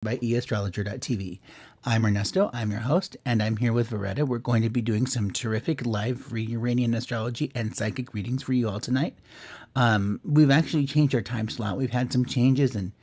by eastrologer.tv. I'm Ernesto, I'm your host, and I'm here with Veretta. We're going to be doing some terrific live free Uranian astrology and psychic readings for you all tonight. We've actually changed our time slot. We've had some changes in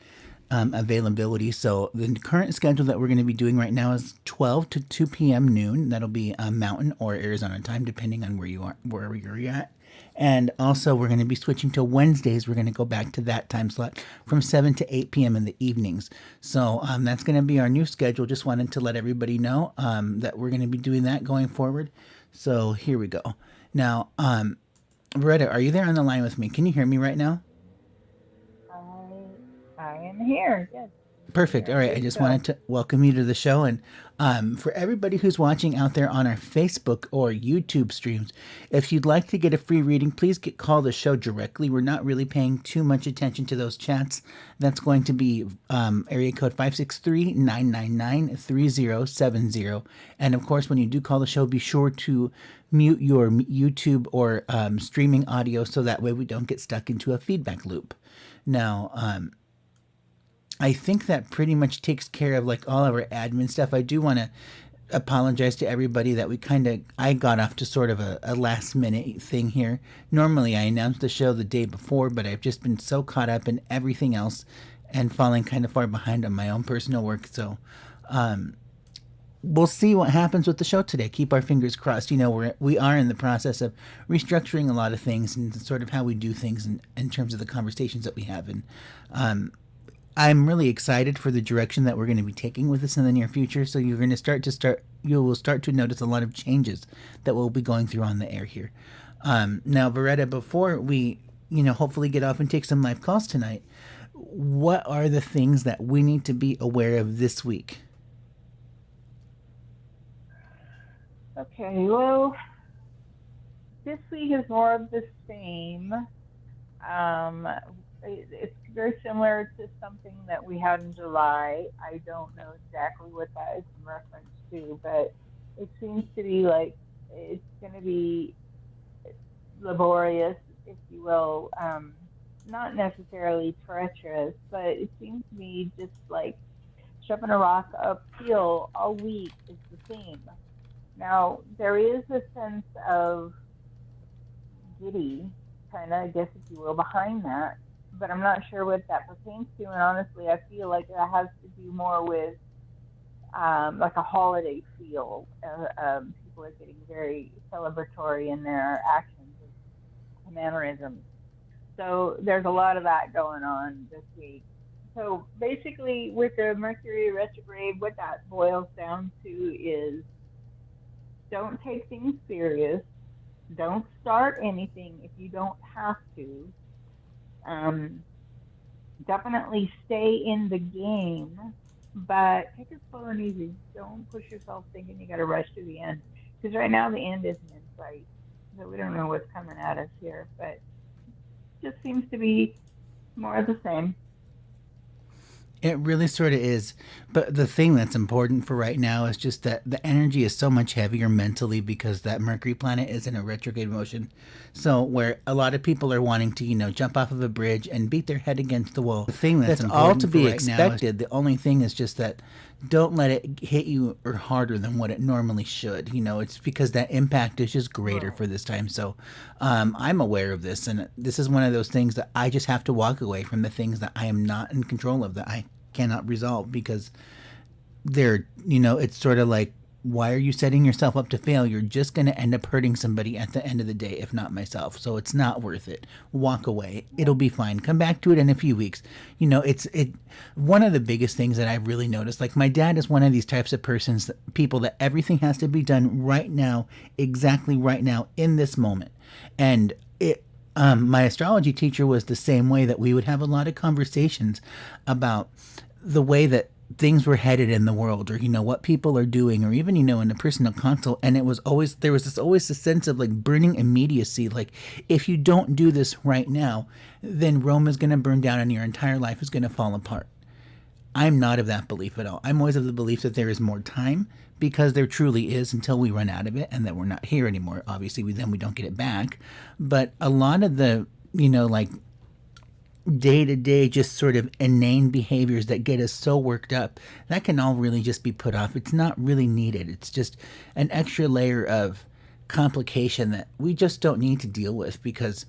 availability. So the current schedule that we're going to be doing right now is 12 to 2 p.m. noon. That'll be Mountain or Arizona time, depending on where you are, wherever you're at. And also, we're going to be switching to Wednesdays. We're going to go back to that time slot from 7 to 8 p.m. in the evenings. So that's going to be our new schedule. Just wanted to let everybody know that we're going to be doing that going forward. So here we go. Now, Beretta, are you there on the line with me? Can you hear me right now? I am here. Yes. Perfect. All right. I just wanted to welcome you to the show. And for everybody who's watching out there on our Facebook or YouTube streams, if you'd like to get a free reading, please call the show directly. We're not really paying too much attention to those chats. That's going to be area code 563-999-3070. And of course, when you do call the show, be sure to mute your YouTube or streaming audio so that way we don't get stuck into a feedback loop. Now, I think that pretty much takes care of like all of our admin stuff. I do want to apologize to everybody that I got off to sort of a last minute thing here. Normally I announce the show the day before, but I've just been so caught up in everything else and falling kind of far behind on my own personal work. So, we'll see what happens with the show today. Keep our fingers crossed. You know, we are in the process of restructuring a lot of things and sort of how we do things in terms of the conversations that we have. And, I'm really excited for the direction that we're going to be taking with this in the near future. So you're going to you will start to notice a lot of changes that we'll be going through on the air here. Now, Beretta, before we, hopefully get off and take some live calls tonight, what are the things that we need to be aware of this week? Okay, well, this week is more of the same. It's very similar to something that we had in July. I don't know exactly what that is in reference to, but it seems to be like it's going to be laborious, if you will, not necessarily treacherous, but it seems to be just like shoving a rock uphill all week is the theme. Now, there is a sense of giddy, kind of, I guess, if you will, behind that. But I'm not sure what that pertains to, and honestly, I feel like it has to do more with like a holiday feel. People are getting very celebratory in their actions and mannerisms. So there's a lot of that going on this week. So basically, with the Mercury retrograde, what that boils down to is don't take things serious. Don't start anything if you don't have to. Definitely stay in the game, but take it slow and easy. Don't push yourself thinking you got to rush to the end, because right now the end isn't in sight. So we don't know what's coming at us here, but it just seems to be more of the same. It really sort of is. But the thing that's important for right now is just that the energy is so much heavier mentally because that Mercury planet is in a retrograde motion. So where a lot of people are wanting to, jump off of a bridge and beat their head against the wall. The thing that's all to be expected. The only thing is just that don't let it hit you or harder than what it normally should. It's because that impact is just greater for this time. So I'm aware of this, and this is one of those things that I just have to walk away from the things that I am not in control of, that I cannot resolve, because it's sort of like, why are you setting yourself up to fail? You're just going to end up hurting somebody at the end of the day, if not myself. So it's not worth it. Walk away. It'll be fine. Come back to it in a few weeks. It's one of the biggest things that I've really noticed. Like, my dad is one of these types of people that everything has to be done right now, exactly right now, in this moment. And my astrology teacher was the same way, that we would have a lot of conversations about the way that things were headed in the world, or what people are doing, or even in a personal consult. And there was always this sense of like burning immediacy, like, if you don't do this right now, then Rome is going to burn down and your entire life is going to fall apart. I'm not of that belief at all. I'm always of the belief that there is more time, because there truly is, until we run out of it, and that we're not here anymore. Obviously, then we don't get it back. But a lot of the, day-to-day just sort of inane behaviors that get us so worked up, that can all really just be put off. It's not really needed. It's just an extra layer of complication that we just don't need to deal with, because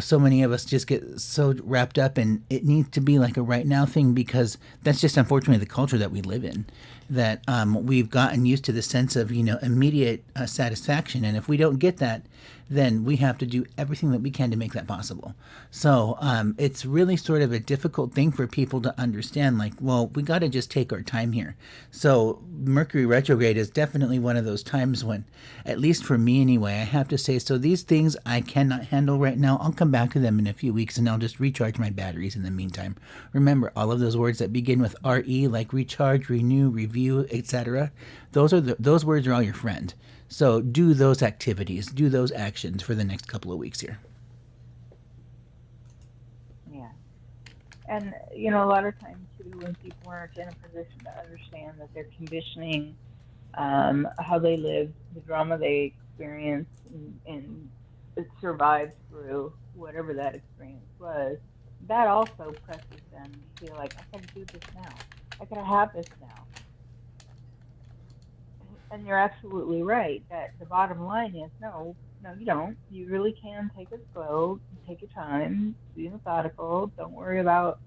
so many of us just get so wrapped up in it needs to be like a right now thing, because that's just unfortunately the culture that we live in, that we've gotten used to the sense of, immediate satisfaction. And if we don't get that, then we have to do everything that we can to make that possible. So it's really sort of a difficult thing for people to understand, like, well, we got to just take our time here. So Mercury retrograde is definitely one of those times when, at least for me anyway, I have to say, so these things I cannot handle right now. I'll come back to them in a few weeks, and I'll just recharge my batteries in the meantime. Remember, all of those words that begin with RE, like recharge, renew, review, etc., those words are all your friend. So do those activities, do those actions for the next couple of weeks here. Yeah. And, a lot of times, too, when people aren't in a position to understand that they're conditioning how they live, the drama they experience, and survive through whatever that experience was, that also presses them to feel like, I gotta do this now. I gotta have this now. And you're absolutely right that the bottom line is no, you don't. You really can take it slow, take your time, be methodical. Don't worry about,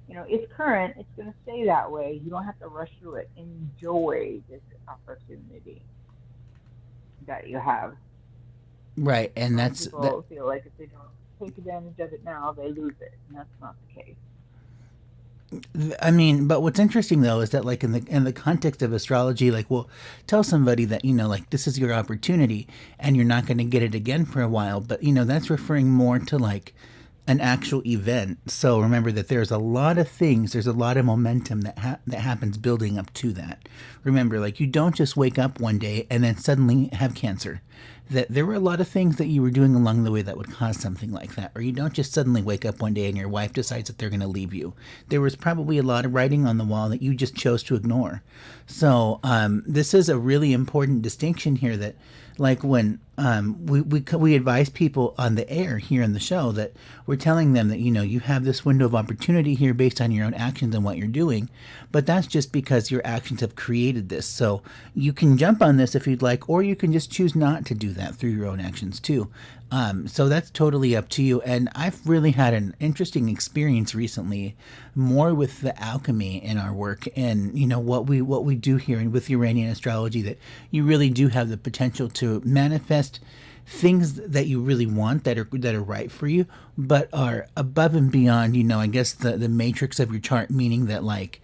it's current. It's going to stay that way. You don't have to rush through it. Enjoy this opportunity that you have. Right, and that's people feel like if they don't take advantage of it now, they lose it, and that's not the case. I mean, but what's interesting though is that, like, in the context of astrology, like, we'll tell somebody that, like, this is your opportunity and you're not going to get it again for a while, but that's referring more to like an actual event. So remember that there's a lot of things, there's a lot of momentum that happens building up to that. Remember, like, you don't just wake up one day and then suddenly have cancer. That there were a lot of things that you were doing along the way that would cause something like that. Or you don't just suddenly wake up one day and your wife decides that they're going to leave you. There was probably a lot of writing on the wall that you just chose to ignore. So this is a really important distinction here, that, like, when we advise people on the air here in the show, that we're telling them that, you have this window of opportunity here based on your own actions and what you're doing, but that's just because your actions have created this. So you can jump on this if you'd like, or you can just choose not to do that through your own actions too. So that's totally up to you. And I've really had an interesting experience recently, more with the alchemy in our work, and what we do here with Uranian Astrology, that you really do have the potential to manifest things that you really want, that are right for you, but are above and beyond, I guess the matrix of your chart, meaning that, like,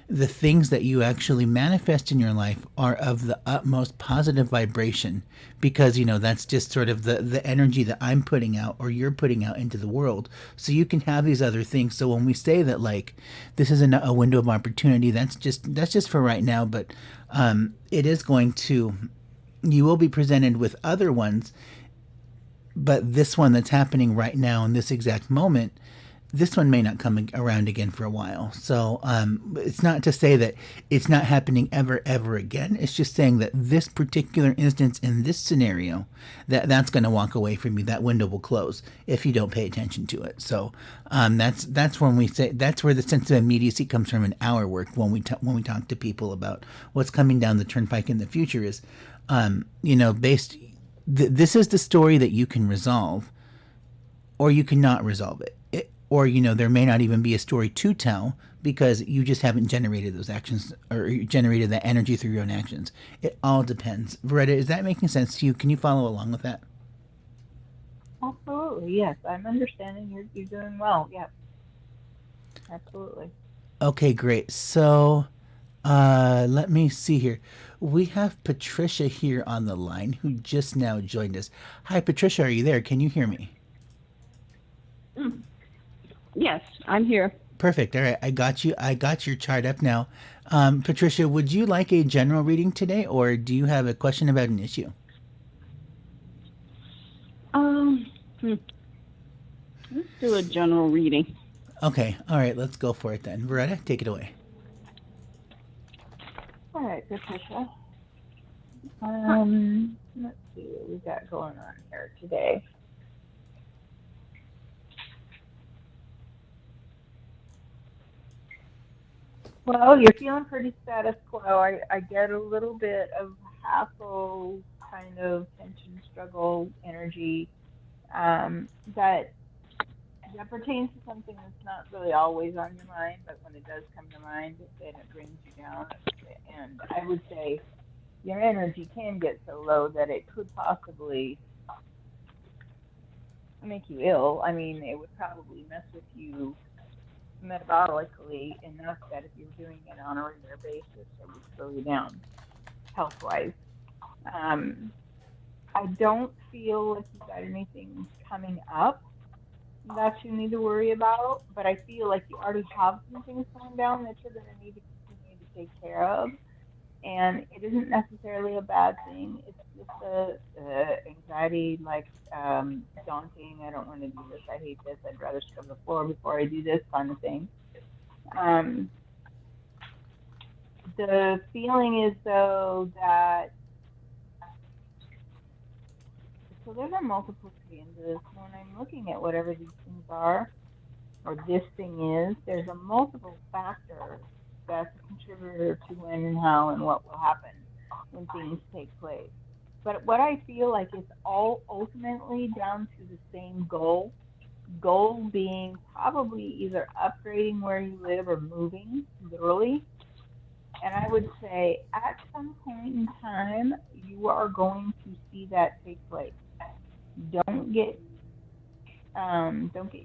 the things that you actually manifest in your life are of the utmost positive vibration, because that's just sort of the energy that I'm putting out, or you're putting out into the world, so you can have these other things. So when we say that, like, this is a window of opportunity, that's just for right now, but it is going to, you will be presented with other ones, but this one that's happening right now in this exact moment, this one may not come around again for a while. So it's not to say that it's not happening ever again. It's just saying that this particular instance in this scenario, that's going to walk away from you. That window will close if you don't pay attention to it. So that's when we say, that's where the sense of immediacy comes from in our work, when we talk to people about what's coming down the turnpike in the future, is this is the story that you can resolve, or you cannot resolve it. Or, there may not even be a story to tell, because you just haven't generated those actions, or generated that energy through your own actions. It all depends. Veretta, is that making sense to you? Can you follow along with that? Absolutely, yes. I'm understanding. You're doing well. Yeah, absolutely. Okay, great. So let me see here. We have Patricia here on the line, who just now joined us. Hi, Patricia. Are you there? Can you hear me? Yes, I'm here. Perfect. All right. I got you. I got your chart up now. Patricia, would you like a general reading today, or do you have a question about an issue? Let's do a general reading. Okay. All right. Let's go for it then. Veretta, take it away. All right, Patricia. Let's see what we got going on here today. Well, you're feeling pretty status quo. I get a little bit of hassle, kind of tension, struggle, energy. That pertains to something that's not really always on your mind, but when it does come to mind, then it brings you down. And I would say your energy can get so low that it could possibly make you ill. I mean, it would probably mess with you metabolically enough that if you're doing it on a regular basis, it would slow you down health wise. Um, I don't feel like you've got anything coming up that you need to worry about, but I feel like you already have some things going down that you're going to need to continue to take care of. And it isn't necessarily a bad thing. It's just a anxiety, like daunting. I don't want to do this. I hate this. I'd rather scrub the floor before I do this kind of thing. Um, the feeling is though that so there's a multiplicity in this. When I'm looking at whatever these things are, or this thing is, there's a multiple factor that's a contributor to when and how and what will happen when things take place. But what I feel like is all ultimately down to the same goal. Goal being probably either upgrading where you live or moving, literally. And I would say at some point in time, you are going to see that take place. Don't get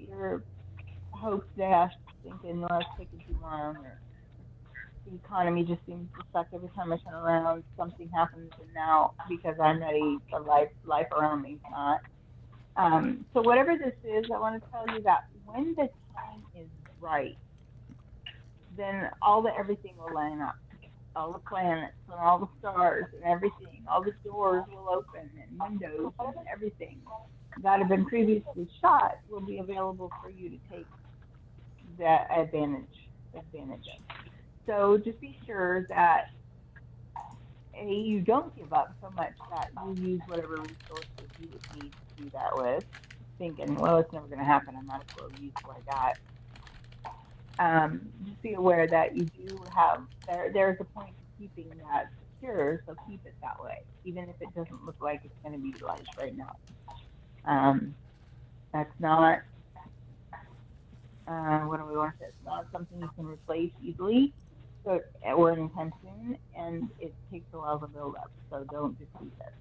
your hopes dashed thinking, no, it's taking too long, or the economy just seems to suck every time I turn around. Something happens, and now because I'm ready, the life around me is not. So whatever this is, I want to tell you that when the time is right, then everything will line up. All the planets and all the stars and everything, all the doors will open and windows and everything that have been previously shut will be available for you to take that advantage of. So just be sure that you don't give up so much that you use whatever resources you would need to do that with, thinking, well, it's never going to happen. I might as well use what I got. Just be aware that you do have there's a point to keeping that secure, so keep it that way, even if it doesn't look like it's going to be utilized right now. That's not what do we want to say? It's not something you can replace easily, or anytime soon, and it takes a while to build up. So don't just keep it.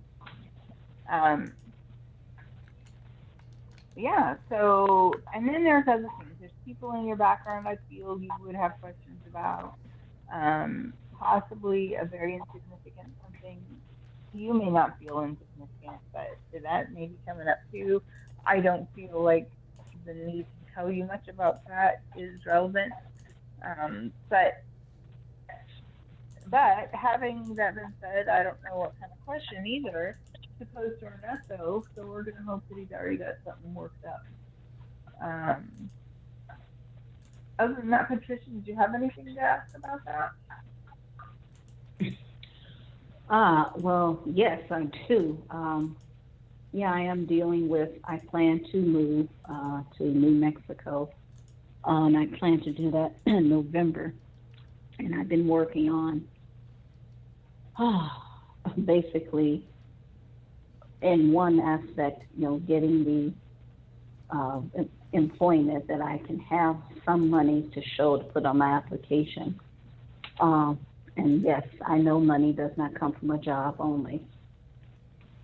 Yeah, so, and then there's other things. There's people in your background I feel you would have questions about. Possibly a very insignificant something. You may not feel insignificant, but that may be coming up too. I don't feel like the need to tell you much about that is relevant. But having that been said, I don't know what kind of question either to pose to Ernesto, so we're going to hope that he's already got something worked up. Other than that, Patricia, did you have anything to ask about that? Well, yes, I do. Yeah, I am dealing with, I plan to move to New Mexico, and I plan to do that in November. And I've been working on basically in one aspect, getting the employment that I can have some money to show to put on my application. And yes, I know money does not come from a job only.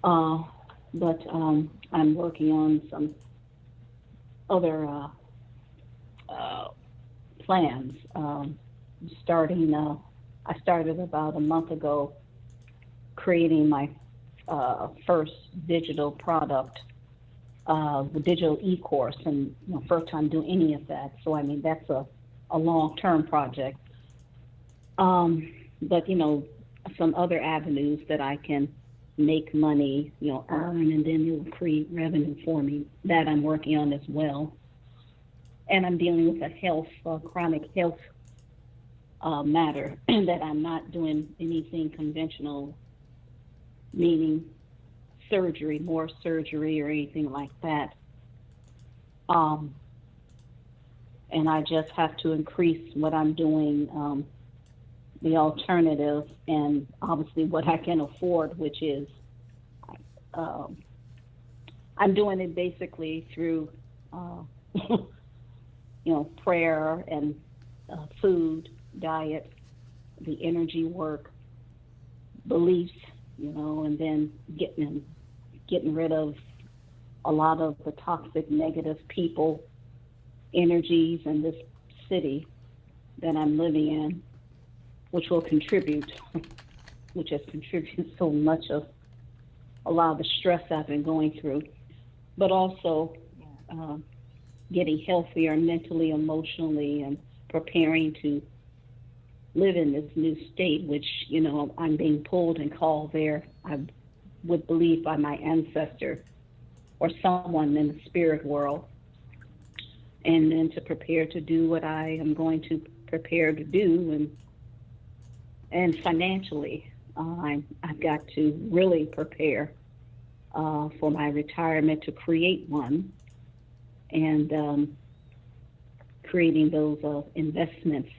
But I'm working on some other plans. I started about a month ago creating my first digital product, the digital e-course, and first time doing any of that. So I mean that's a long-term project. But some other avenues that I can make money, earn, and then it will create revenue for me that I'm working on as well. And I'm dealing with a chronic health matter that I'm not doing anything conventional, meaning more surgery or anything like that. And I just have to increase what I'm doing the alternative, and obviously what I can afford, which is um, I'm doing it basically through prayer and food, diet, the energy work, beliefs, and then getting rid of a lot of the toxic, negative people, energies in this city that I'm living in, which will contribute, which has contributed so much of a lot of the stress I've been going through, but also getting healthier mentally, emotionally, and preparing to live in this new state, which, I'm being pulled and called there, I would believe, by my ancestor or someone in the spirit world, and then to prepare to do what I am going to prepare to do, and financially, I've got to really prepare for my retirement, to create one, and creating those investments.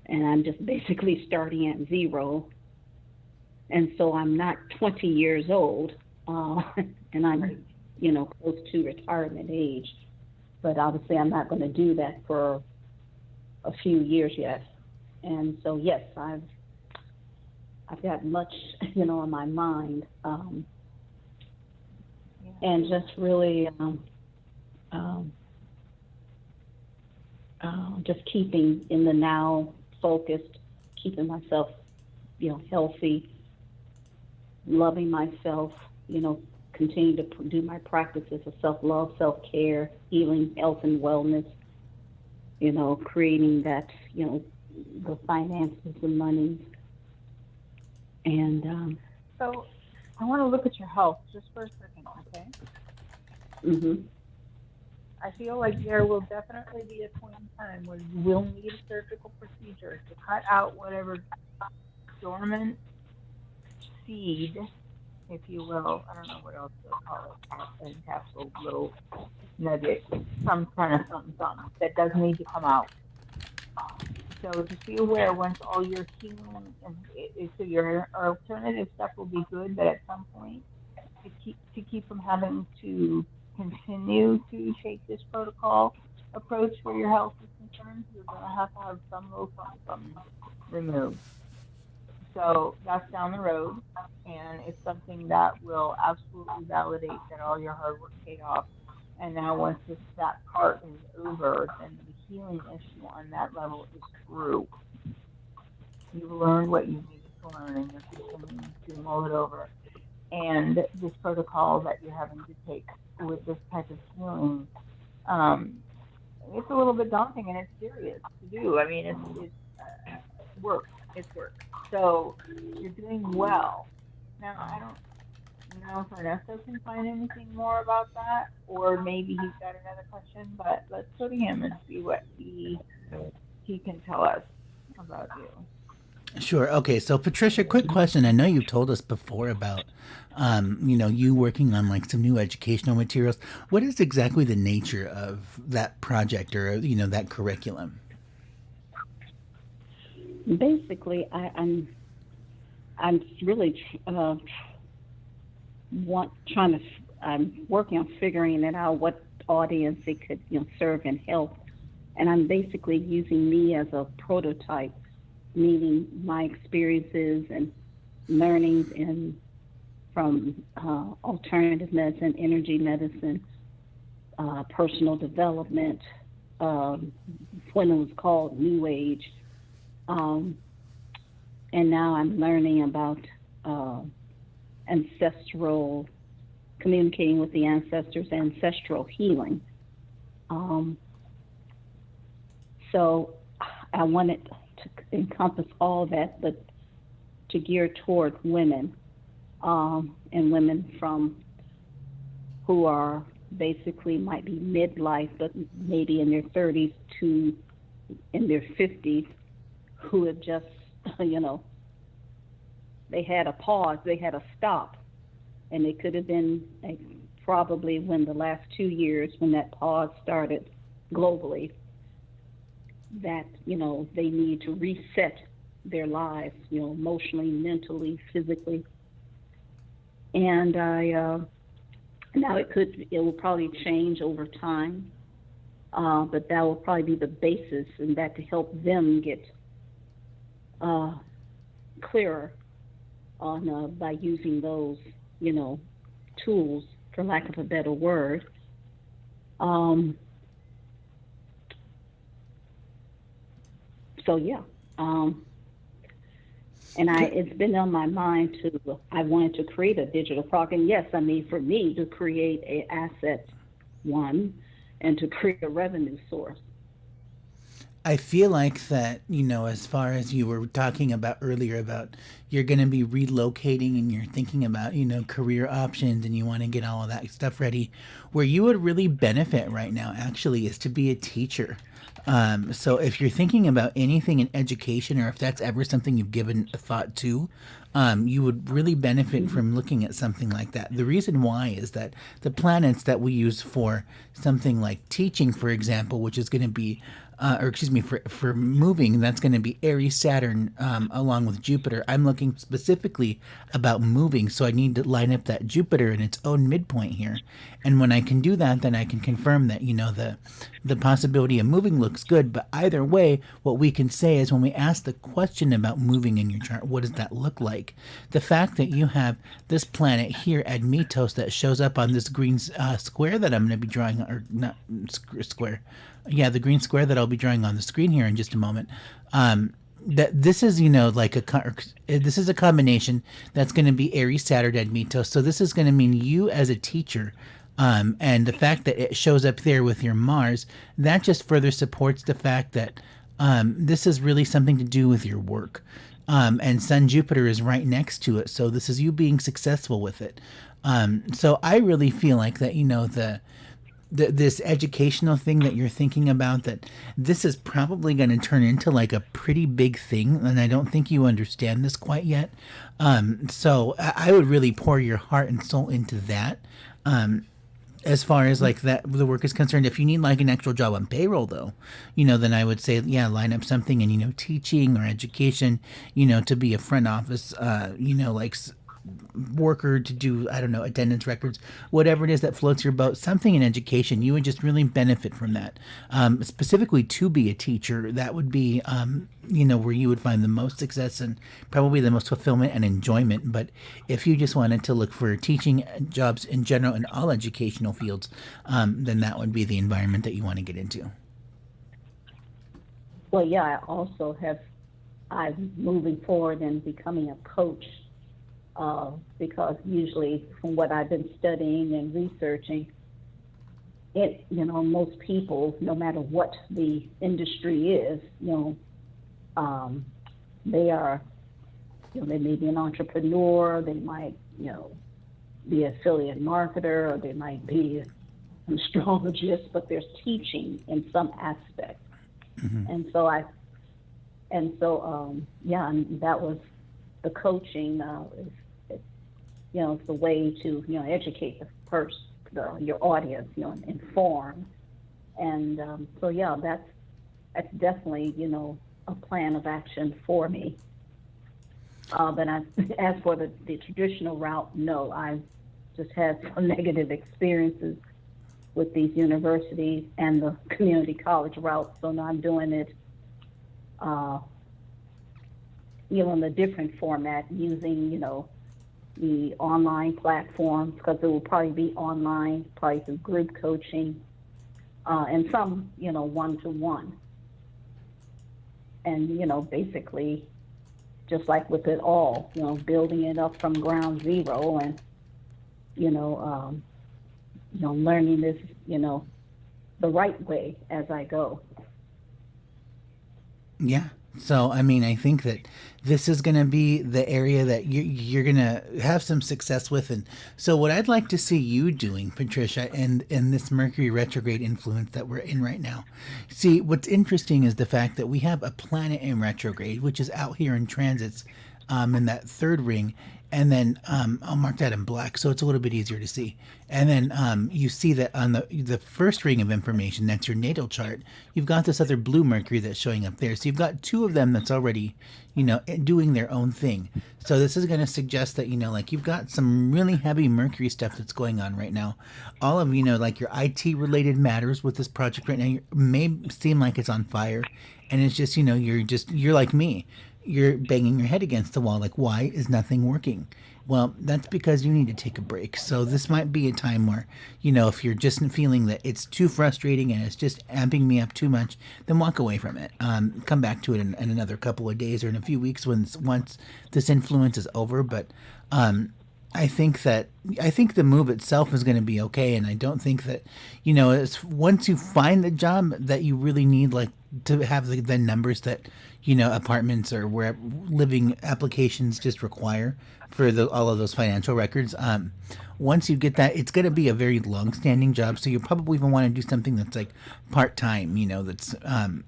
And I'm just basically starting at zero. And so I'm not 20 years old, and I'm, close to retirement age. But obviously I'm not going to do that for a few years yet. And so, yes, I've got much, on my mind, and just really just keeping in the now, focused, keeping myself, healthy, loving myself, continue to do my practices of self-love, self-care, healing, health, and wellness, creating that, the finances, the money. And so I want to look at your health just for a second, okay? Mhm. I feel like there will definitely be a point in time where you will need a surgical procedure to cut out whatever dormant seed, if you will. I don't know what else to call it, an capsule, little nugget, some kind of something that does need to come out. So just be aware, once all your healing so your alternative stuff will be good, but at some point, to keep from having to continue to take this protocol approach for your health is concerned, you're going to have some little something removed. So that's down the road, and it's something that will absolutely validate that all your hard work paid off. And now once that part is over, then the healing issue on that level is through. You've learned what you needed to learn, and you're continuing to mull it over. And this protocol that you're having to take with this type of healing, it's a little bit daunting, and it's serious to do. I mean, it's work. It's work. So you're doing well. Now, I don't know if Ernesto can find anything more about that, or maybe he's got another question, but let's go to him and see what he can tell us about you. Sure. Okay. So, Patricia, quick question. I know you've told us before about, you working on like some new educational materials. What is exactly the nature of that project, or that curriculum? Basically, I'm really I'm working on figuring it out, what audience it could serve and help, and I'm basically using me as a prototype, meaning my experiences and learnings from alternative medicine, energy medicine, personal development, when it was called New Age. And now I'm learning about ancestral, communicating with the ancestors, ancestral healing. So I wanted to encompass all that, but to gear toward women, and women who are basically might be midlife, but maybe in their 30s to in their 50s, who have just, they had a pause, they had a stop, and it could have been probably when the last 2 years, when that pause started globally, that, they need to reset their lives, emotionally, mentally, physically. And now it will probably change over time, but that will probably be the basis, and that to help them get clearer on by using those, tools, for lack of a better word. So yeah, and it's been on my mind I wanted to create a digital product, and yes, I mean, for me to create a asset one and to create a revenue source. I feel like that, as far as you were talking about earlier about you're going to be relocating and you're thinking about, career options and you want to get all of that stuff ready, where you would really benefit right now actually is to be a teacher. So if you're thinking about anything in education, or if that's ever something you've given a thought to, you would really benefit from looking at something like that. The reason why is that the planets that we use for something like teaching, for example, which is going to be for moving, that's going to be Aries, Saturn, along with Jupiter. I'm looking specifically about moving, so I need to line up that Jupiter in its own midpoint here. And when I can do that, then I can confirm that, the possibility of moving looks good. But either way, what we can say is when we ask the question about moving in your chart, what does that look like? The fact that you have this planet here, Admetos, that shows up on this green square that I'm going to be drawing, or not square. Yeah, the green square that I'll be drawing on the screen here in just a moment. That this is, this is a combination that's going to be Aries, Saturn, Admetos. So this is going to mean you as a teacher, and the fact that it shows up there with your Mars, that just further supports the fact that this is really something to do with your work. And Sun Jupiter is right next to it, so this is you being successful with it. So I really feel like that, this educational thing that you're thinking about, that this is probably going to turn into like a pretty big thing, and I don't think you understand this quite yet. So I would really pour your heart and soul into that. As far as like that, the work is concerned, if you need like an actual job on payroll though, then I would say, yeah, line up something in, teaching or education, to be a front office, like worker, to do, I don't know, attendance records, whatever it is that floats your boat, something in education. You would just really benefit from that. Specifically to be a teacher, that would be, where you would find the most success and probably the most fulfillment and enjoyment. But if you just wanted to look for teaching jobs in general in all educational fields, then that would be the environment that you want to get into. Well, yeah, I'm moving forward and becoming a coach. Because usually from what I've been studying and researching, most people, no matter what the industry is, they are, they may be an entrepreneur, they might, be an affiliate marketer, or they might be an astrologist, but there's teaching in some aspect. Mm-hmm. And that was the coaching it's the way to educate your audience, inform, and that's definitely a plan of action for me. But as for the traditional route, no, I've just had some negative experiences with these universities and the community college route, so now I'm doing it in a different format, using the online platforms, because it will probably be online, probably through group coaching, and some one-to-one, and basically just like with it all, building it up from ground zero, and learning this the right way as I go. Yeah. So, I mean, I think that this is going to be the area that you're going to have some success with. And so what I'd like to see you doing, Patricia, and this Mercury retrograde influence that we're in right now. See, what's interesting is the fact that we have a planet in retrograde, which is out here in transits in that third ring. and then I'll mark that in black so it's a little bit easier to see. And then you see that on the first ring of information, that's your natal chart, you've got this other blue Mercury that's showing up there. So you've got two of them that's already, doing their own thing. So this is going to suggest that, like you've got some really heavy Mercury stuff that's going on right now. All of, like your IT related matters with this project right now may seem like it's on fire. And it's just, you're like me, you're banging your head against the wall like, why is nothing working? Well, that's because you need to take a break. So this might be a time where, if you're just feeling that it's too frustrating and it's just amping me up too much, then walk away from it. Come back to it in another couple of days or in a few weeks once this influence is over. But I think the move itself is going to be okay, and I don't think that, it's once you find the job that you really need, like, to have the numbers that, apartments or where living applications just require for all of those financial records. Once you get that, it's going to be a very long-standing job, so you'll probably even want to do something that's like part-time,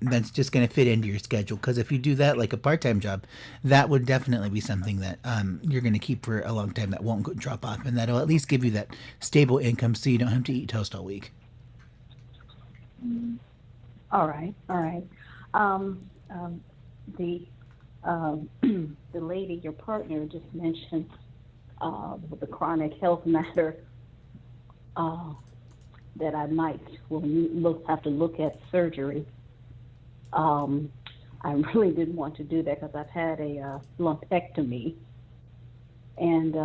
that's just going to fit into your schedule. Because if you do that, like a part-time job, that would definitely be something that you're going to keep for a long time, that won't drop off, and that'll at least give you that stable income so you don't have to eat toast all week. All right. The the lady, your partner, just mentioned with the chronic health matter that I might have to look at surgery. I really didn't want to do that because I've had a lumpectomy, and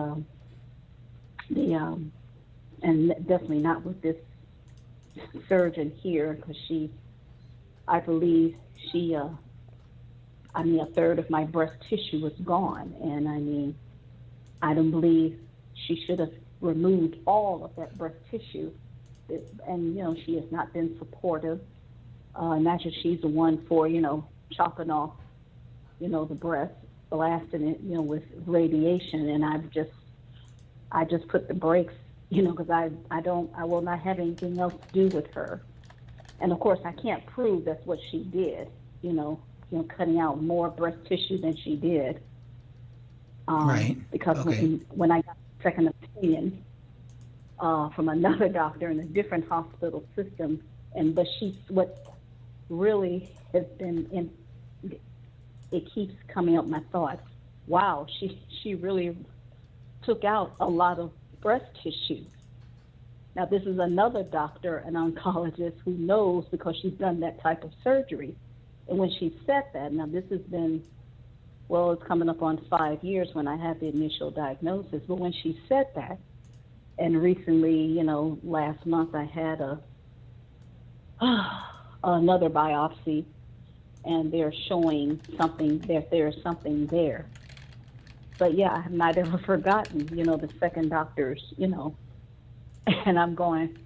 and definitely not with this surgeon here, because I believe a third of my breast tissue was gone, and I don't believe she should have removed all of that breast tissue. And she has not been supportive. Imagine she's the one for chopping off the breast, blasting it with radiation, and I just put the brakes, because I will not have anything else to do with her. And of course I can't prove that's what she did, cutting out more breast tissue than she did. Right. Because okay. when I got a second opinion from another doctor in a different hospital system, but what really has been it keeps coming up my thoughts. Wow, she really took out a lot of breast tissue. Now, this is another doctor, an oncologist, who knows because she's done that type of surgery. And when she said that, now this has been, it's coming up on 5 years when I had the initial diagnosis, but when she said that, and recently, last month I had another biopsy, and they're showing something, there's something there. But yeah, I have not ever forgotten, the second doctor's, and I'm going,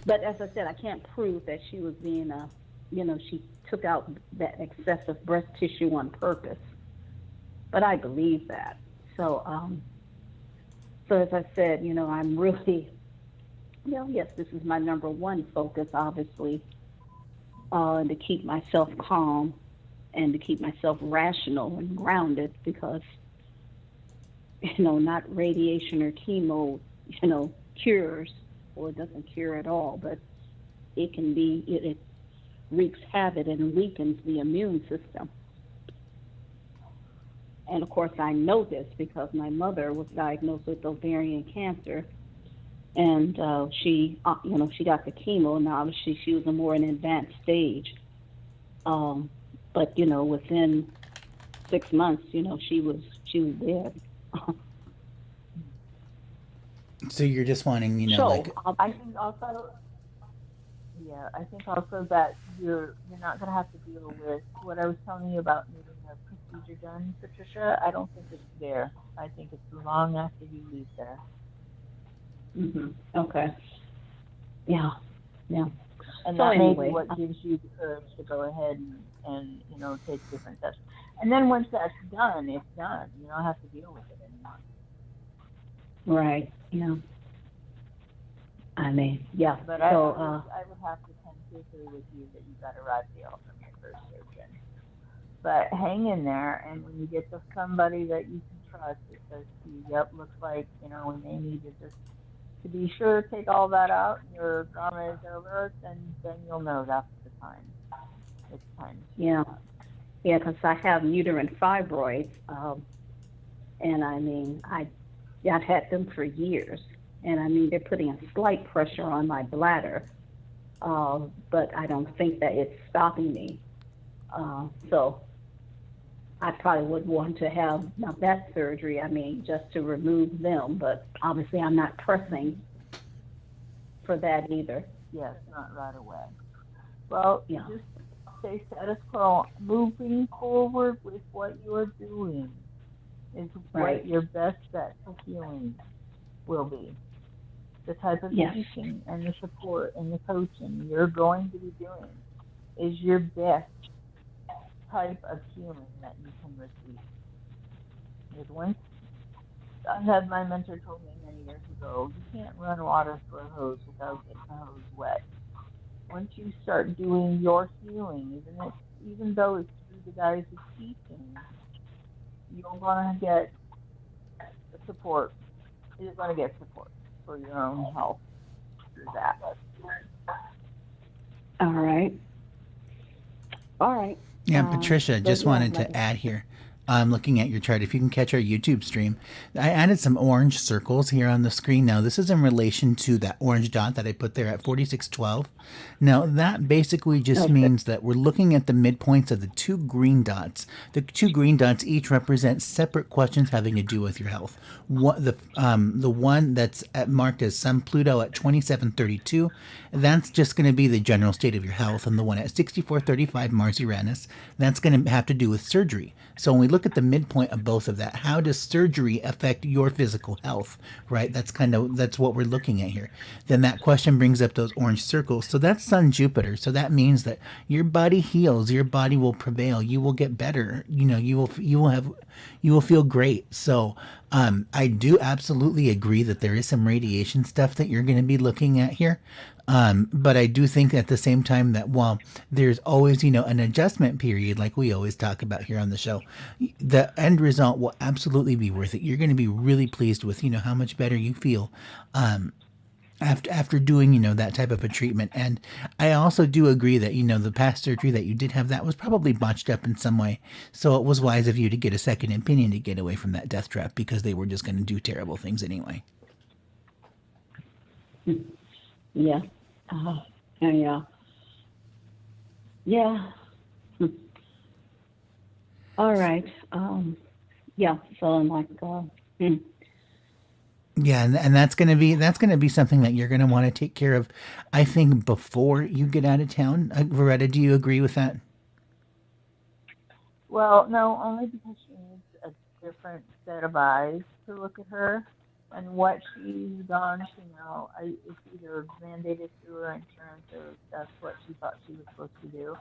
but as I said, I can't prove that she was being she took out that excessive breast tissue on purpose, but I believe that. So as I said, I'm really, yes, this is my number one focus, obviously, and to keep myself calm and to keep myself rational and grounded, because, not radiation or chemo, cures, or it doesn't cure at all, but it can be, it wreaks havoc and weakens the immune system. And of course I know this because my mother was diagnosed with ovarian cancer, and she got the chemo. Now obviously she was a more an advanced stage, but within 6 months, she was dead. So you're just wanting, I think also, that you're not going to have to deal with what I was telling you about needing a procedure done, Patricia. I don't think it's there. I think it's long after you leave there. Mm-hmm. Okay. Yeah. And So that may anyway, be what gives you the courage to go ahead and take different steps. And then once that's done, it's done. You don't have to deal with it anymore. Right. Yeah. Yeah. But so, I would have to tend to agree with you that you got a Raphael from your first surgeon. But hang in there, and when you get to somebody that you can trust, it says to you, yep, looks like, we may need to just, to be sure, take all that out, and your drama is over, then you'll know that's the time. It's time. Yeah. Yeah, because I have uterine fibroids, and I mean, I've had them for years, and I mean, they're putting a slight pressure on my bladder, but I don't think that it's stopping me. So I probably would want to have not that surgery, I mean, just to remove them, but obviously I'm not pressing for that either. Yes, not right away. Well, Yeah. just stay status quo. Moving forward with what you're doing is Right. what your best bet for healing will be. The type of Yes. teaching and the support and the coaching you're going to be doing is your best type of healing that you can receive. Because once I had my mentor told me many years ago, you can't run water through a hose without getting the hose wet. Once you start doing your healing, even though it's through the guise of teaching, you're gonna get support. You're gonna get support for your own health through that. All right. All right. Yeah, Patricia, but just yeah, wanted to add here. I'm looking at your chart. If you can catch our YouTube stream, I added some orange circles here on the screen. Now, this is in relation to that orange dot that I put there at 4612. Now, that basically just means that we're looking at the midpoints of the two green dots. The two green dots each represent separate questions having to do with your health. The one that's marked as Sun Pluto at 2732, that's just going to be the general state of your health. And the one at 6435 Mars Uranus, that's going to have to do with surgery. So when we look at the midpoint of both of that, how does surgery affect your physical health, right? That's what we're looking at here. Then that question brings up those orange circles. So that's Sun Jupiter. So that means that your body heals, your body will prevail, you will get better. You will feel great. So I do absolutely agree that there is some radiation stuff that you're going to be looking at here. But I do think at the same time that while there's always, an adjustment period, like we always talk about here on the show, the end result will absolutely be worth it. You're going to be really pleased with, how much better you feel, after doing, that type of a treatment. And I also do agree that, the past surgery that you did have, that was probably botched up in some way. So it was wise of you to get a second opinion to get away from that death trap, because they were just going to do terrible things anyway. Yeah. Yeah. Yeah. All right. Yeah. So I'm like, Yeah, and that's gonna be something that you're gonna want to take care of, I think, before you get out of town. Loretta, do you agree with that? Well, no, only because she needs a different set of eyes to look at her. And what she's done, it's either mandated through her insurance or that's what she thought she was supposed to do.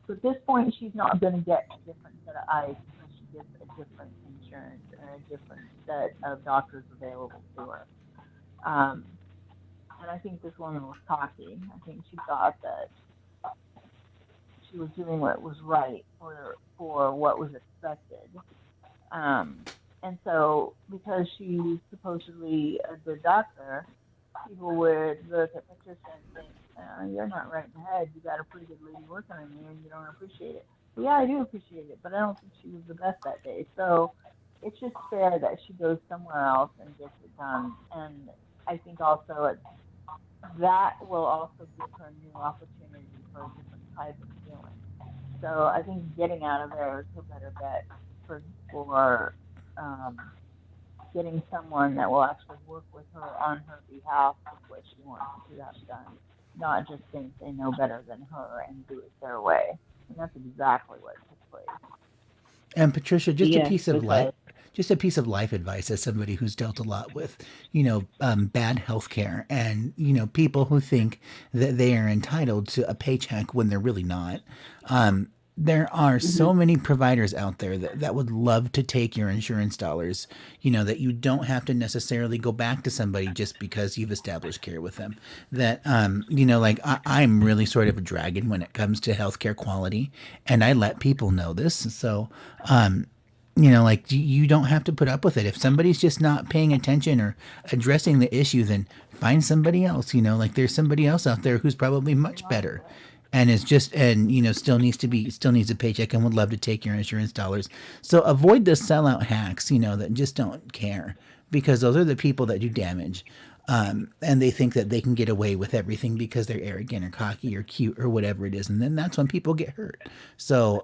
So at this point, she's not going to get a different set of eyes because she gets a different insurance and a different set of doctors available to her. And I think this woman was cocky. I think she thought that she was doing what was right for what was expected. And so, because she's supposedly a good doctor, people would look at Patricia and think, you're not right in the head. You got a pretty good lady working on you, and you don't appreciate it. Well, yeah, I do appreciate it, but I don't think she was the best that day. So it's just fair that she goes somewhere else and gets it done. And I think also that will also give her a new opportunity for a different type of healing. So I think getting out of there is a better bet for getting someone that will actually work with her on her behalf with what she wants to have done, not just think they know better than her and do it their way. And that's exactly what took place. And Patricia, just Yeah, a piece of because- life advice as somebody who's dealt a lot with, bad health care and, people who think that they are entitled to a paycheck when they're really not. There are so many providers out there that would love to take your insurance dollars, that you don't have to necessarily go back to somebody just because you've established care with them. That, I'm really sort of a dragon when it comes to healthcare quality, and I let people know this. So, Like you don't have to put up with it. If somebody's just not paying attention or addressing the issue, then find somebody else. Like there's somebody else out there who's probably much better, and is just and still needs a paycheck and would love to take your insurance dollars. So avoid the sellout hacks. That just don't care, because those are the people that do damage. And they think that they can get away with everything because they're arrogant or cocky or cute or whatever it is, and then that's when people get hurt. So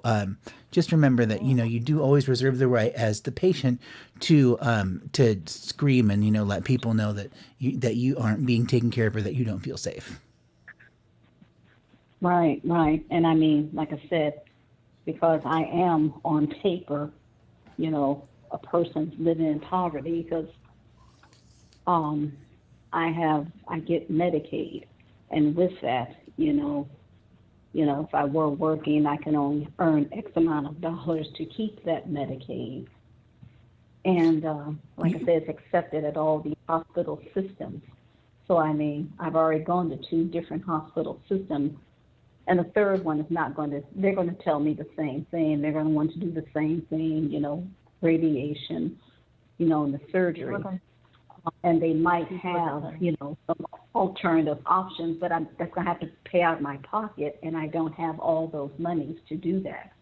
just remember that you do always reserve the right as the patient to scream and let people know that you aren't being taken care of or that you don't feel safe. Right, right. And I mean, like I said, because I am on paper, a person's living in poverty, because I get Medicaid, and with that, if I were working, I can only earn X amount of dollars to keep that Medicaid. And like I said, it's accepted at all the hospital systems. So I mean, I've already gone to 2 different hospital systems, and the third one is not going to. They're going to tell me the same thing. They're going to want to do the same thing, radiation, and the surgery. Okay. And they might have, some alternative options, but that's going to have to pay out of my pocket, and I don't have all those monies to do that.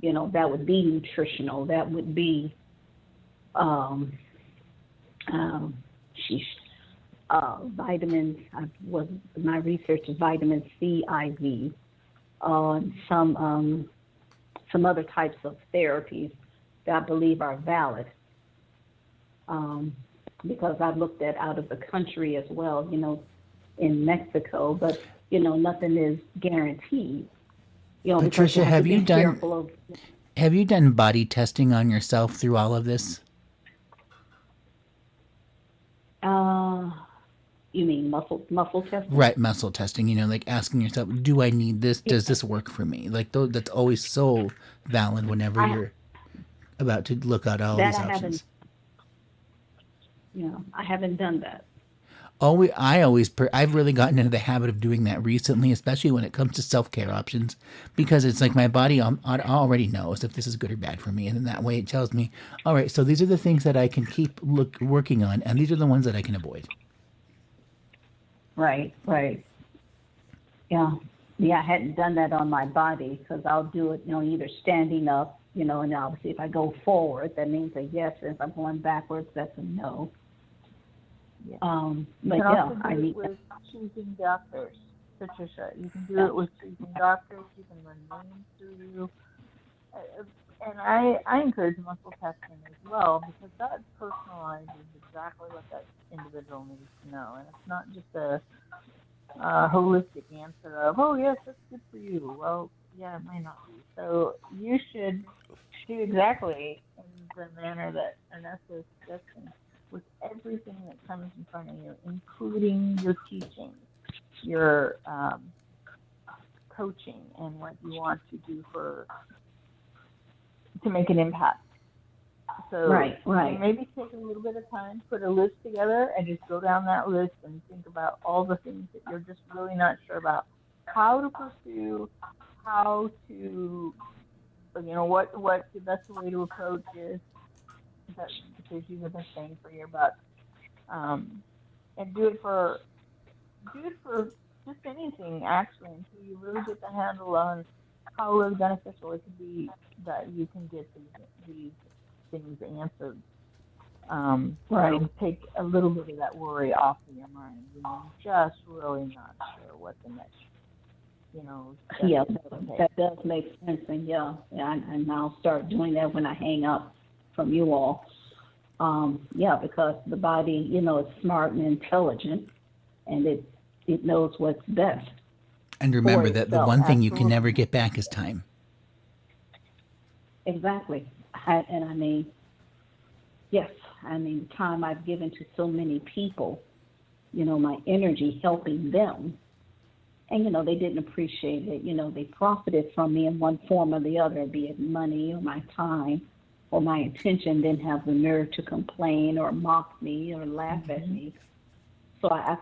That would be nutritional. That would be, vitamins. My research is vitamin C IV, some other types of therapies that I believe are valid. Because I've looked at out of the country as well, in Mexico, but nothing is guaranteed. Patricia, have you done body testing on yourself through all of this? You mean muscle testing? Right, muscle testing. Like asking yourself, do I need this? Does this work for me? Like that's always so valid whenever you're about to look at all these options. I haven't done that. I've really gotten into the habit of doing that recently, especially when it comes to self-care options, because it's like my body already knows if this is good or bad for me, and then that way it tells me, all right, so these are the things that I can keep working on, and these are the ones that I can avoid. Right. Yeah, I hadn't done that on my body, because I'll do it, either standing up, and obviously if I go forward, that means a yes, and if I'm going backwards, that's a no. Yeah. But you can yeah, also do I mean, it with choosing doctors, Patricia. You can do it with choosing doctors. You can run names through you. And I encourage muscle testing as well, because that personalizes exactly what that individual needs to know. And it's not just a holistic answer of, oh, yes, that's good for you. Well, yeah, it might not be. So you should do exactly in the manner that Ernesto is suggesting, with everything that comes in front of you, including your teaching, your coaching, and what you want to do to make an impact. So right. Maybe take a little bit of time, put a list together, and just go down that list and think about all the things that you're just really not sure about. How to pursue, how to, what the best way to approach is. That gives you the best bang for your buck, and do it for just anything actually, until you really get the handle on how really beneficial it can be that you can get these things answered. Right. It'll take a little bit of that worry off of your mind. You're just really not sure what the next, Yeah, that does make sense, and and I'll start doing that when I hang up from you all. Because the body, is smart and intelligent, and it knows what's best. And remember that the one thing you can Absolutely. never get back is time. Exactly. The time I've given to so many people, my energy helping them, and they didn't appreciate it. They profited from me in one form or the other, be it money or my time or my intention, didn't have the nerve to complain or mock me or laugh at me. So I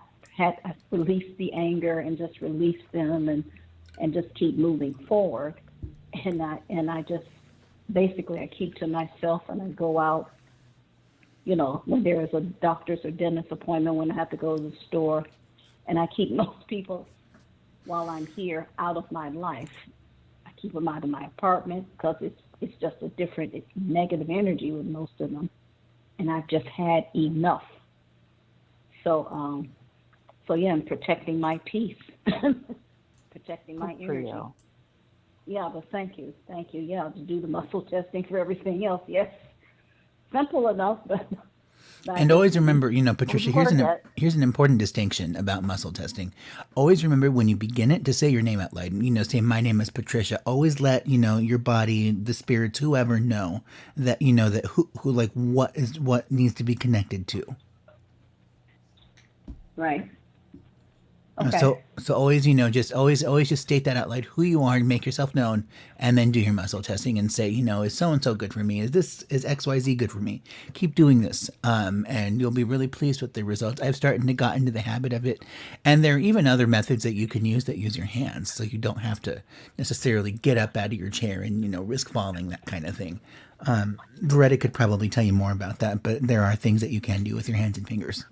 released the anger and just released them and just keep moving forward. And I just basically I keep to myself, and I go out, you know, when there is a doctor's or dentist appointment, when I have to go to the store, and I keep most people while I'm here out of my life. I keep them out of my apartment because it's just a different, it's negative energy with most of them, and I've just had enough. So yeah, I'm protecting my peace, protecting my Good for energy. you. Yeah, but thank you. Yeah, to do the muscle testing for everything else. Yes, simple enough, but. And always remember, Patricia, Wouldn't work it. here's an important distinction about muscle testing. Always remember when you begin it to say your name out loud. Say my name is Patricia. Always let, your body, the spirits, whoever know that that who like what needs to be connected to. Right. Okay. So always, just always just state that out loud, who you are, and make yourself known, and then do your muscle testing and say, is so and so good for me? Is XYZ good for me? Keep doing this, and you'll be really pleased with the results. I've started to got into the habit of it, and there are even other methods that you can use that use your hands, so you don't have to necessarily get up out of your chair and risk falling, that kind of thing. Loretta could probably tell you more about that, but there are things that you can do with your hands and fingers.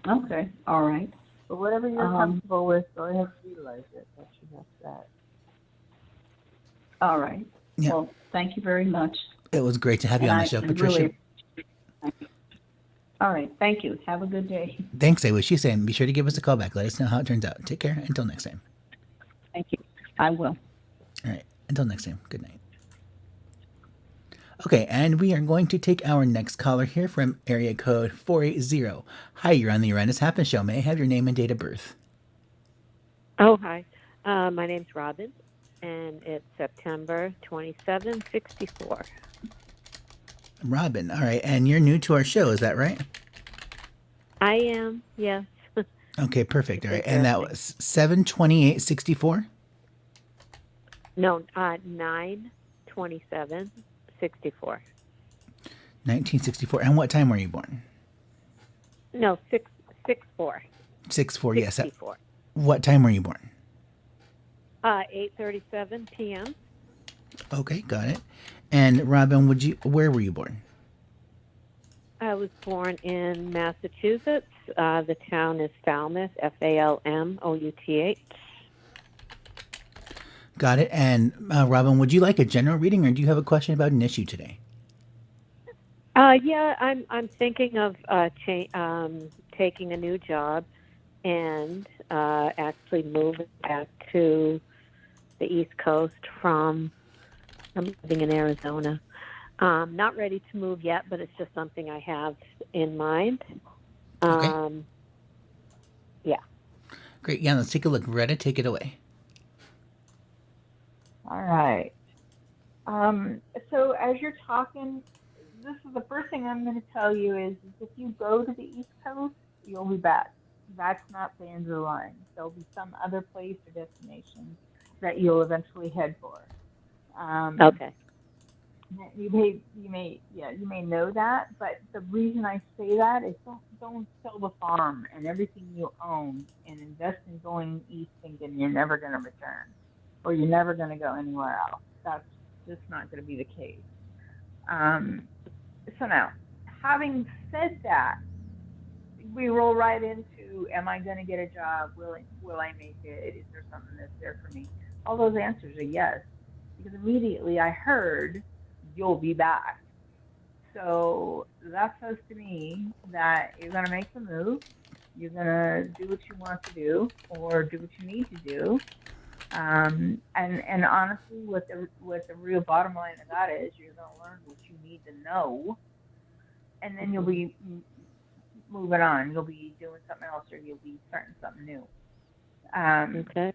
Okay. All right. But whatever you're comfortable with, go ahead and utilize it. That's your best bet. All right. Yeah. Well, thank you very much. It was great to have you on the show, Patricia. All right. Thank you. Have a good day. Thanks, I wish you same. Be sure to give us a call back. Let us know how it turns out. Take care. Until next time. Thank you. I will. All right. Until next time. Good night. Okay, and we are going to take our next caller here from area code 480. Hi, you're on the Uranus Happens Show. May I have your name and date of birth? Oh, hi. My name's Robin, and it's September 2764. Robin, all right. And you're new to our show, is that right? I am, yes. Okay, perfect. All right. And that was 7/28/64? No, 9/27/64. 1964. And what time were you born? No, 6/4. 6/4, yes. 64. What time were you born? 8:37 p.m. Okay, got it. And Robin, where were you born? I was born in Massachusetts. The town is Falmouth, Falmouth. Got it. And Robin, would you like a general reading, or do you have a question about an issue today? Yeah, I'm thinking of taking a new job and actually moving back to the East Coast I'm living in Arizona. Not ready to move yet, but it's just something I have in mind. Okay. Yeah. Great. Yeah, let's take a look. Retta, take it away. All right. So as you're talking, this is the first thing I'm going to tell you is if you go to the East Coast, you'll be back. That's not the end of the line. There'll be some other place or destination that you'll eventually head for. Okay. You may know that, but the reason I say that is don't sell the farm and everything you own and invest in going east thinking you're never going to return or you're never going to go anywhere else. That's just not going to be the case. So now, having said that, we roll right into, am I going to get a job? Will I make it? Is there something that's there for me? All those answers are yes, because immediately I heard you'll be back. So that says to me that you're going to make the move. You're going to do what you want to do or do what you need to do. And honestly, what the real bottom line of that is, you're going to learn what you need to know, and then you'll be moving on. You'll be doing something else, or you'll be starting something new. Okay.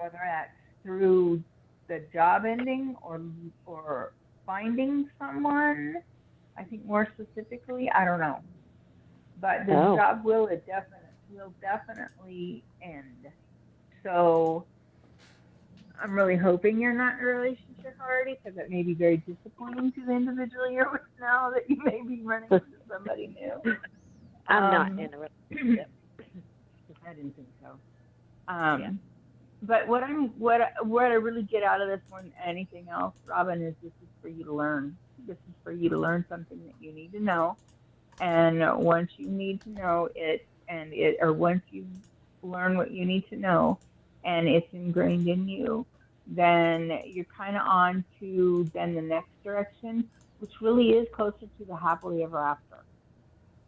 Whether that's through the job ending or finding someone, I think more specifically, I don't know. But the job will definitely end. So I'm really hoping you're not in a relationship already, because it may be very disappointing to the individual you're with now that you may be running into somebody new. I'm not in a relationship. I didn't think so. Yeah. but what I really get out of this more than anything else, Robin, is this is for you to learn. This is for you to learn something that you need to know. And once you need to know it, or once you learn what you need to know, and it's ingrained in you, then you're kind of on to then the next direction, which really is closer to the happily ever after,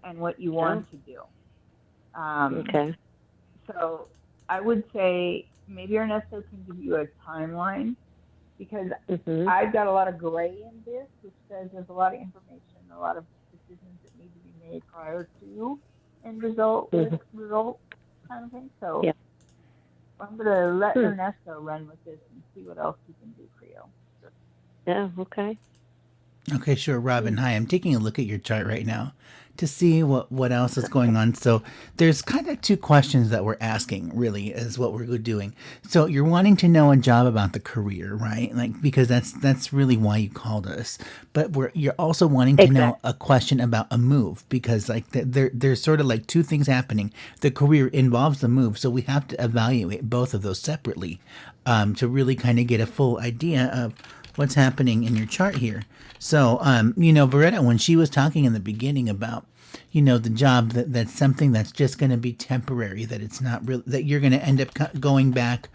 and what you want to do. Okay. So I would say maybe Ernesto can give you a timeline, because I've got a lot of gray in this, which says there's a lot of information, a lot of decisions that need to be made prior to end result kind of thing. So I'm going to let Ernesto run with this and see what else he can do for you. Yeah, okay. Okay, sure, Robin. Hi, I'm taking a look at your chart right now to see what else is going on. So there's kind of two questions that we're asking, really, is what we're doing. So you're wanting to know a job about the career, right? Like, because that's really why you called us. But you're also wanting to know a question about a move, because like there's sort of like two things happening. The career involves the move, so we have to evaluate both of those separately to really kind of get a full idea of what's happening in your chart here. So, Veretta, when she was talking in the beginning about, the job, that's something that's just going to be temporary, that it's not real, that you're going to end up coming back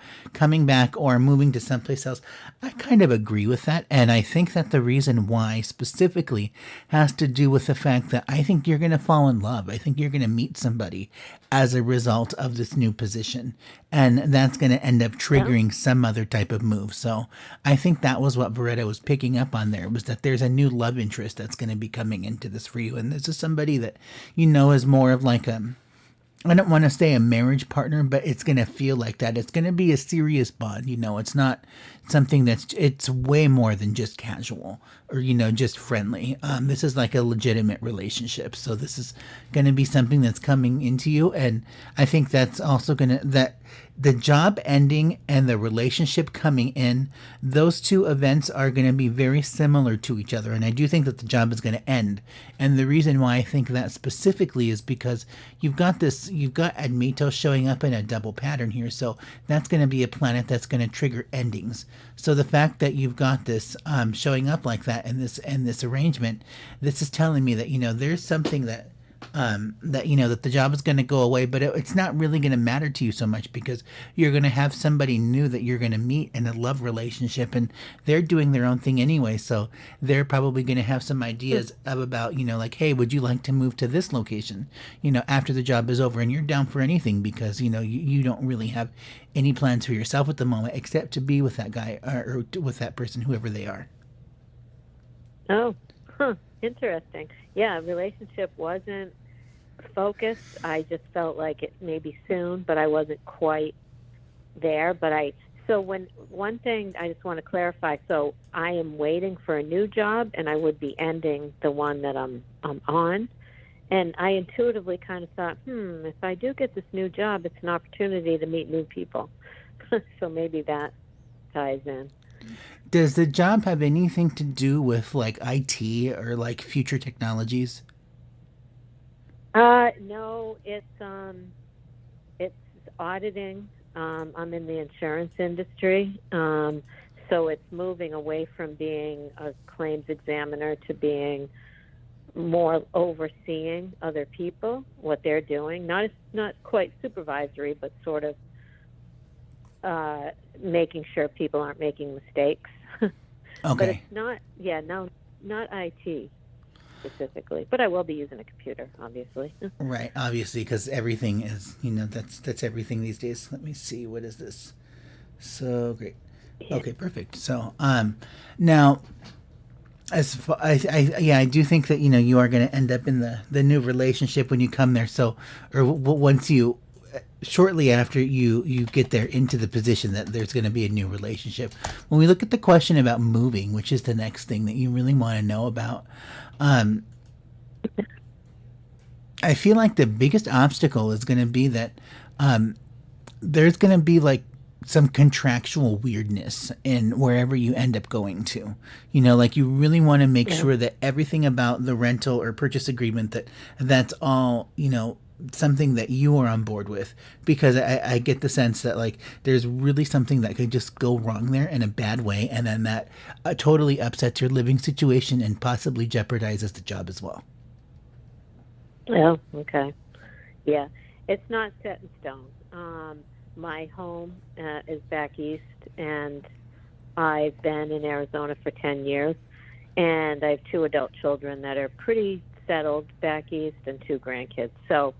or moving to someplace else. I kind of agree with that. And I think that the reason why specifically has to do with the fact that I think you're going to fall in love. I think you're going to meet somebody as a result of this new position. And that's going to end up triggering some other type of move. So I think that was what Veretta was picking up on there, was that there's a new love interest that's going to be coming into this for you. And this is somebody that, is more of like I don't want to say a marriage partner, but it's going to feel like that. It's going to be a serious bond. It's not something it's way more than just casual or, just friendly. This is like a legitimate relationship. So this is going to be something that's coming into you. And I think that's also that the job ending and the relationship coming in, those two events are going to be very similar to each other. And I do think that the job is going to end. And the reason why I think that specifically is because you've got Admito showing up in a double pattern here. So that's going to be a planet that's going to trigger endings. So the fact that you've got this showing up like that in this arrangement, this is telling me that, there's something that the job is going to go away, but it's not really going to matter to you so much, because you're going to have somebody new that you're going to meet in a love relationship, and they're doing their own thing anyway. So they're probably going to have some ideas about, like, hey, would you like to move to this location, after the job is over? And you're down for anything, because, you don't really have any plans for yourself at the moment, except to be with that guy or with that person, whoever they are. Oh, interesting. Yeah, relationship wasn't focused. I just felt like it maybe soon, but I wasn't quite there. One thing I just want to clarify, so I am waiting for a new job, and I would be ending the one that I'm on. And I intuitively kind of thought, if I do get this new job, it's an opportunity to meet new people. So maybe that ties in. Does the job have anything to do with like IT or like future technologies? No, it's auditing. I'm in the insurance industry, so it's moving away from being a claims examiner to being more overseeing other people, what they're doing. Not quite supervisory, but sort of making sure people aren't making mistakes. Okay. But it's not IT specifically. But I will be using a computer, obviously. Right, obviously, because everything is, that's everything these days. Let me see, what is this? So great. Okay, perfect. So, now, as far, I do think that you are going to end up in the new relationship when you come there. So, or once you. Shortly after you get there into the position, that there's going to be a new relationship. When we look at the question about moving, which is the next thing that you really want to know about, I feel like the biggest obstacle is going to be that there's going to be like some contractual weirdness in wherever you end up going to. Like you really want to make sure that everything about the rental or purchase agreement, that's all, something that you are on board with, because I get the sense that like there's really something that could just go wrong there in a bad way, and then that totally upsets your living situation and possibly jeopardizes the job as well. Oh, okay. Yeah, it's not set in stone. My home is back east, and I've been in Arizona for 10 years, and I have 2 adult children that are pretty settled back east and 2 grandkids. So,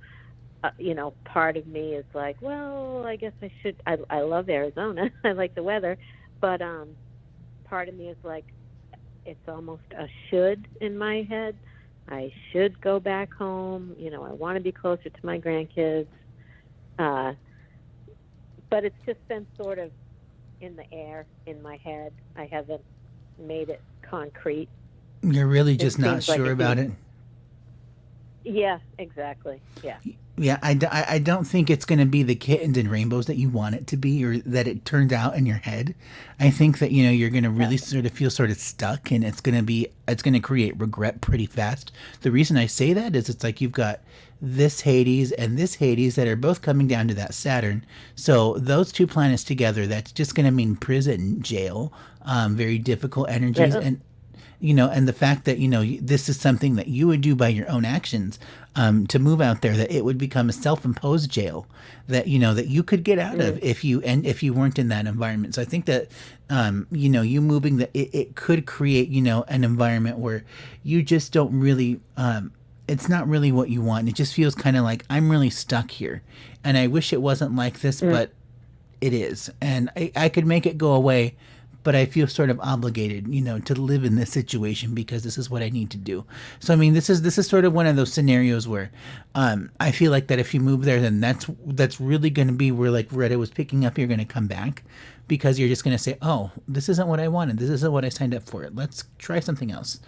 part of me is like, well, I guess I should. I love Arizona. I like the weather, but part of me is like, it's almost a should in my head. I should go back home. I want to be closer to my grandkids. But it's just been sort of in the air in my head. I haven't made it concrete. You're really just not sure about it? Yeah, exactly. Yeah. Yeah, I don't think it's going to be the kittens and rainbows that you want it to be, or that it turns out in your head. I think that, you're going to really sort of feel sort of stuck, and it's going to create regret pretty fast. The reason I say that is it's like you've got this Hades and this Hades that are both coming down to that Saturn. So those 2 planets together, that's just going to mean prison, jail, very difficult energies. Yeah. And the fact that, this is something that you would do by your own actions, to move out there, that it would become a self-imposed jail that, that you could get out of if you weren't in that environment. So I think that, you moving, that it could create, an environment where you just don't really, it's not really what you want. It just feels kind of like, I'm really stuck here, and I wish it wasn't like this, but it is. And I could make it go away, but I feel sort of obligated, to live in this situation because this is what I need to do. So, I mean, this is sort of one of those scenarios where I feel like that if you move there, then that's really going to be where, like Retta was picking up, you're going to come back, because you're just going to say, oh, this isn't what I wanted. This isn't what I signed up for. Let's try something else.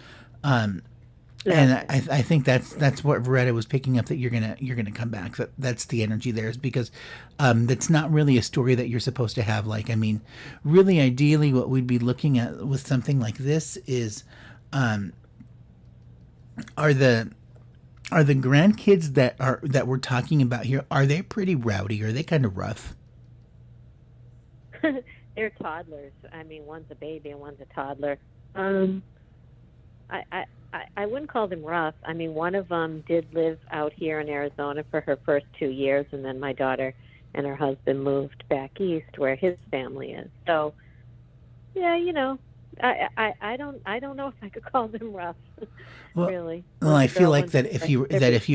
And I think that's what Veretta was picking up, that you're gonna come back. That's the energy there, is because that's not really a story that you're supposed to have. Like, I mean, really, ideally, what we'd be looking at with something like this is, are the grandkids that we're talking about here, are they pretty rowdy? Are they kind of rough? They're toddlers. I mean, one's a baby and one's a toddler. I wouldn't call them rough. I mean, one of them did live out here in Arizona for her first 2 years, and then my daughter and her husband moved back east where his family is. So, yeah, I don't know if I could call them rough. Well, really. Well, I feel like that if you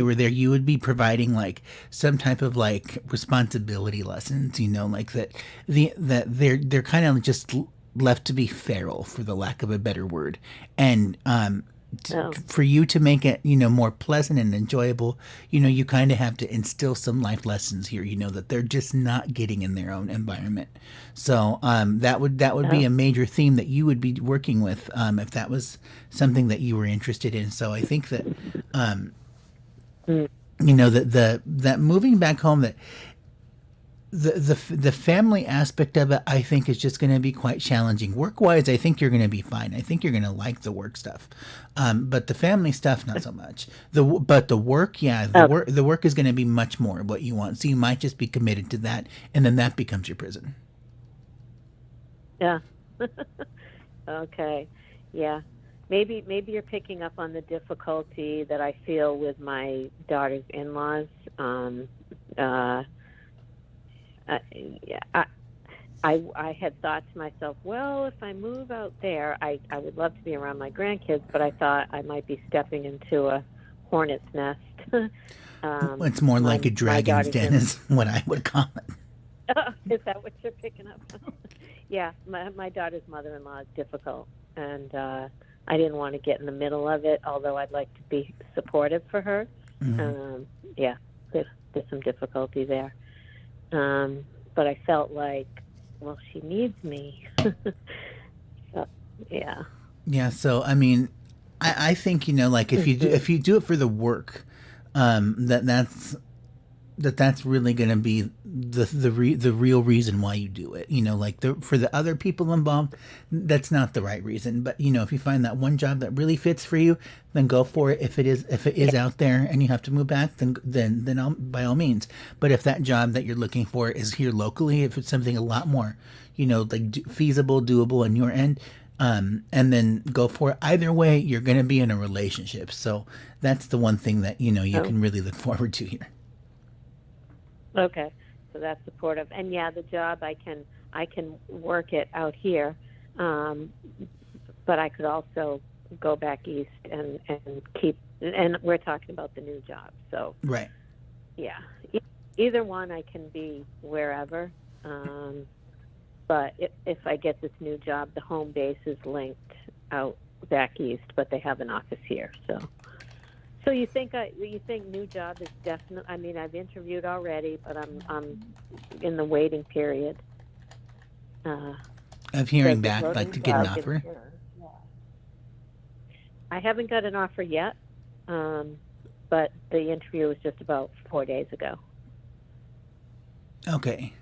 were there, you would be providing like some type of like responsibility lessons. Like that they're kind of just left to be feral, for the lack of a better word, and for you to make it more pleasant and enjoyable, you kind of have to instill some life lessons here, that they're just not getting in their own environment. So that would be a major theme that you would be working with, if that was something that you were interested in. So I think that that moving back home, that the family aspect of it, I think, is just going to be quite challenging. Work-wise, I think you're going to be fine. I think you're going to like the work stuff, but the family stuff, not so much. The work, yeah, the work is going to be much more what you want. So you might just be committed to that, and then that becomes your prison. Yeah. Okay. Yeah. Maybe you're picking up on the difficulty that I feel with my daughter's in-laws. I had thought to myself, well, if I move out there, I would love to be around my grandkids, but I thought I might be stepping into a hornet's nest. It's more like a dragon's den is what I would call it. Is that what you're picking up? Yeah, my daughter's mother-in-law is difficult, and I didn't want to get in the middle of it, although I'd like to be supportive for her. Mm-hmm. Yeah, there's some difficulty there. But I felt like, well, she needs me. So, yeah. Yeah. So, I mean, I think, like if you do it for the work, that's really going to be the real reason why you do it. Like for the other people involved, that's not the right reason. But if you find that one job that really fits for you, then go for it. If it is out there and you have to move back, then by all means. But if that job that you're looking for is here locally, if it's something a lot more, like feasible, doable on your end, and then go for it. Either way, you're going to be in a relationship. So that's the one thing that you can really look forward to here. Okay, so that's supportive. And yeah, the job I can work it out here, but I could also go back east and keep. And we're talking about the new job, so right. Yeah, either one I can be wherever. But if I get this new job, the home base is linked out back east, but they have an office here. So you think new job is definite? I mean, I've interviewed already, but I'm in the waiting period of hearing back, like to get an offer. I haven't got an offer yet, but the interview was just about 4 days ago. Okay.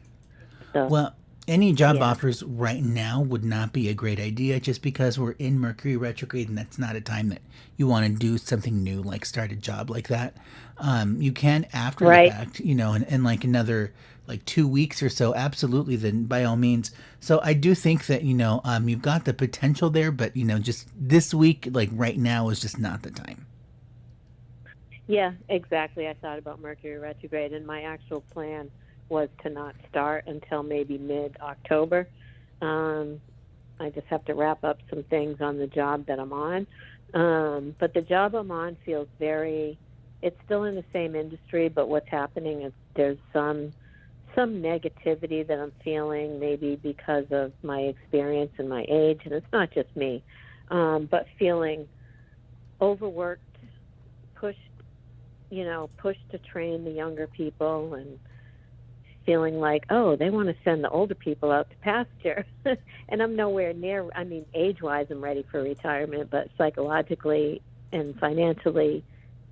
So, well, any job offers right now would not be a great idea, just because we're in Mercury retrograde, and that's not a time that you want to do something new, like start a job like that. You can after the fact, in like another like 2 weeks or so, absolutely, then by all means. So I do think that, you've got the potential there, but, just this week, like right now is just not the time. Yeah, exactly. I thought about Mercury retrograde, and my actual plan was to not start until maybe mid-October. I just have to wrap up some things on the job that I'm on. But the job I'm on feels it's still in the same industry, but what's happening is there's some negativity that I'm feeling, maybe because of my experience and my age, and it's not just me, but feeling overworked, pushed to train the younger people, and feeling like, oh, they want to send the older people out to pasture. And I'm nowhere near, I mean, age-wise, I'm ready for retirement, but psychologically and financially,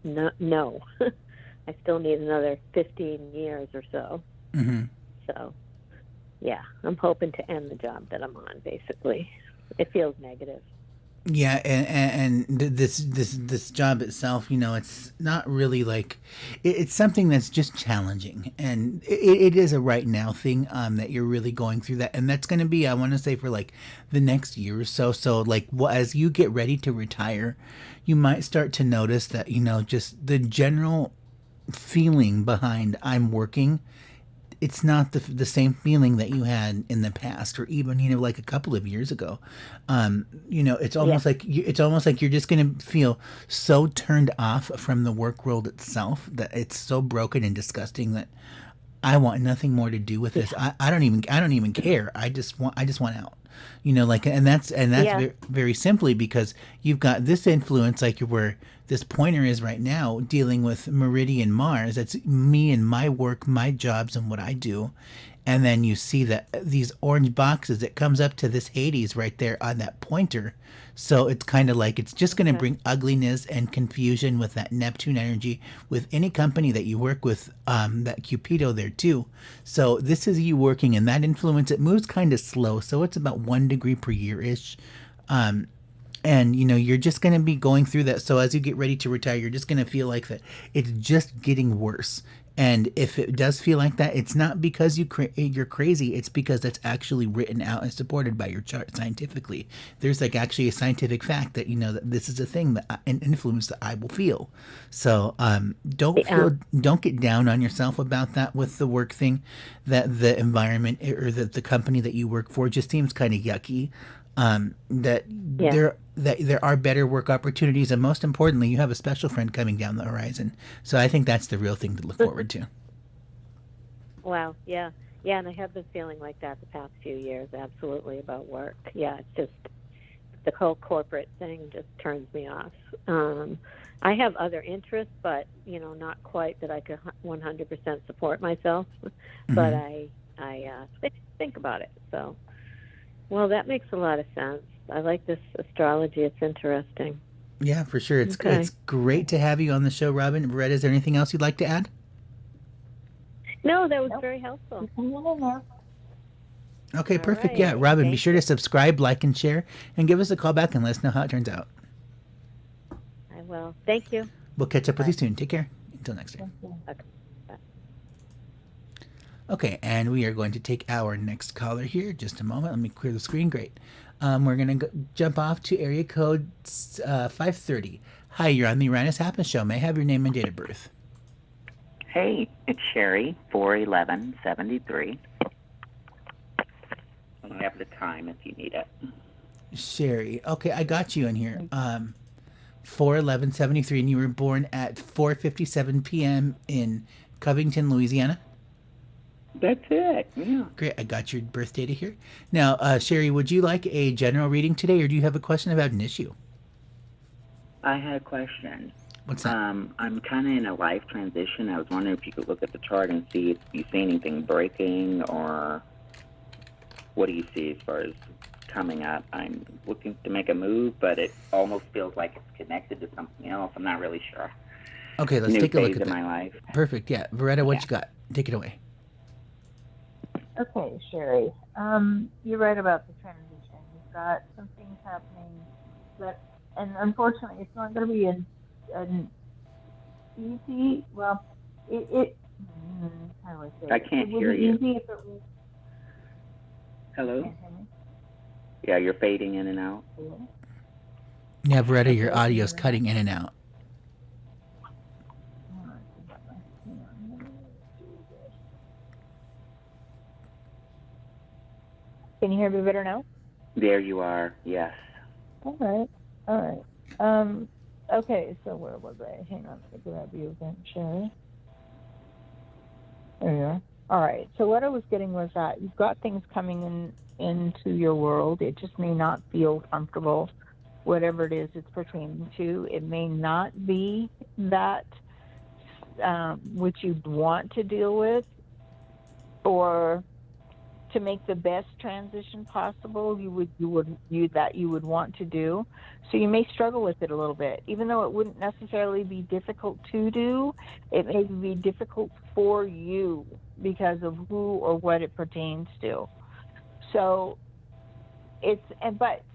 no. I still need another 15 years or so. Mm-hmm. So, yeah, I'm hoping to end the job that I'm on, basically. It feels negative. Yeah, and this job itself, it's not really like it's something that's just challenging, and it is a right now thing that you're really going through that, and that's going to be, I want to say, for like the next year or so. So like, as you get ready to retire, you might start to notice that just the general feeling behind I'm working. It's not the same feeling that you had in the past, or even like a couple of years ago. It's almost like you're just gonna feel so turned off from the work world itself that it's so broken and disgusting that I want nothing more to do with this. I don't even care. I just want out. And that's very, very simply because you've got this influence, like where this pointer is right now, dealing with Meridian Mars. That's me and my work, my jobs, and what I do. And then you see that these orange boxes, it comes up to this Hades right there on that pointer. So it's kind of like it's just going to bring ugliness and confusion with that Neptune energy with any company that you work with, that Cupido there too. So this is you working, and that influence, it moves kind of slow. So it's about 1 degree per year-ish. And you're just going to be going through that. So as you get ready to retire, you're just going to feel like that it's just getting worse. And if it does feel like that, it's not because you're crazy. It's because that's actually written out and supported by your chart scientifically. There's like actually a scientific fact that that this is a thing, that an influence that I will feel. So don't get down on yourself about that with the work thing. That the environment or the company that you work for just seems kind of yucky. There are better work opportunities, and most importantly, you have a special friend coming down the horizon. So I think that's the real thing to look forward to. Wow, yeah, and I have been feeling like that the past few years, absolutely, about work. Yeah, it's just the whole corporate thing just turns me off. I have other interests, but not quite that I could 100% support myself. But I think about it. So. Well, that makes a lot of sense. I like this astrology. It's interesting. Yeah, for sure. It's great to have you on the show, Robin. Red, is there anything else you'd like to add? No, that was Nope. very helpful. Just hang in there. Okay, All perfect. right. Yeah, Robin, be Thank sure you. to subscribe, like, and share, and give us a call back and let us know how it turns out. I will. Thank you. We'll catch up with you soon. Take care. Until next time. Thank you. Okay. Bye. Okay, and we are going to take our next caller here. Just a moment. Let me clear the screen. Great. We're going to jump off to area code 530. Hi, you're on the Uranus Happens Show. May I have your name and date of birth? Hey, it's Sherry, 4/11/73. I have the time if you need it. Sherry. Okay, I got you in here. 4/11/73, and you were born at 4:57 p.m. in Covington, Louisiana. That's it. Yeah. Great, I got your birth data here. Now, Sherry, would you like a general reading today, or do you have a question about an issue? I had a question. What's that? I'm kind of in a life transition. I was wondering if you could look at the chart and see if you see anything breaking, or what do you see as far as coming up? I'm looking to make a move, but it almost feels like it's connected to something else. I'm not really sure. Okay, let's New take a look phase at in my that. life. Perfect. Yeah, Veretta, what Yeah. you got? Take it away. Okay, Sherry. You're right about the transition. You've got some things happening that, and unfortunately, it's not going to be an easy. Well, how do I say? I it? can't It would hear be you. easy if it was. Hello? Can't hear me? Yeah, you're fading in and out. Hello? Yeah, Veretta, your Okay, audio's can you cutting in and out. Hang on, let me do this. Can you hear me better now? There you are. Yes. All right. Okay, so where was I? Hang on, let me grab you again, Sherry. There you are. All right. So what I was getting was that you've got things coming into your world. It just may not feel comfortable, whatever it is it's pertaining to. It may not be that which you'd want to deal with, or to make the best transition possible, you would want to do. So you may struggle with it a little bit, even though it wouldn't necessarily be difficult to do. It may be difficult for you because of who or what it pertains to. So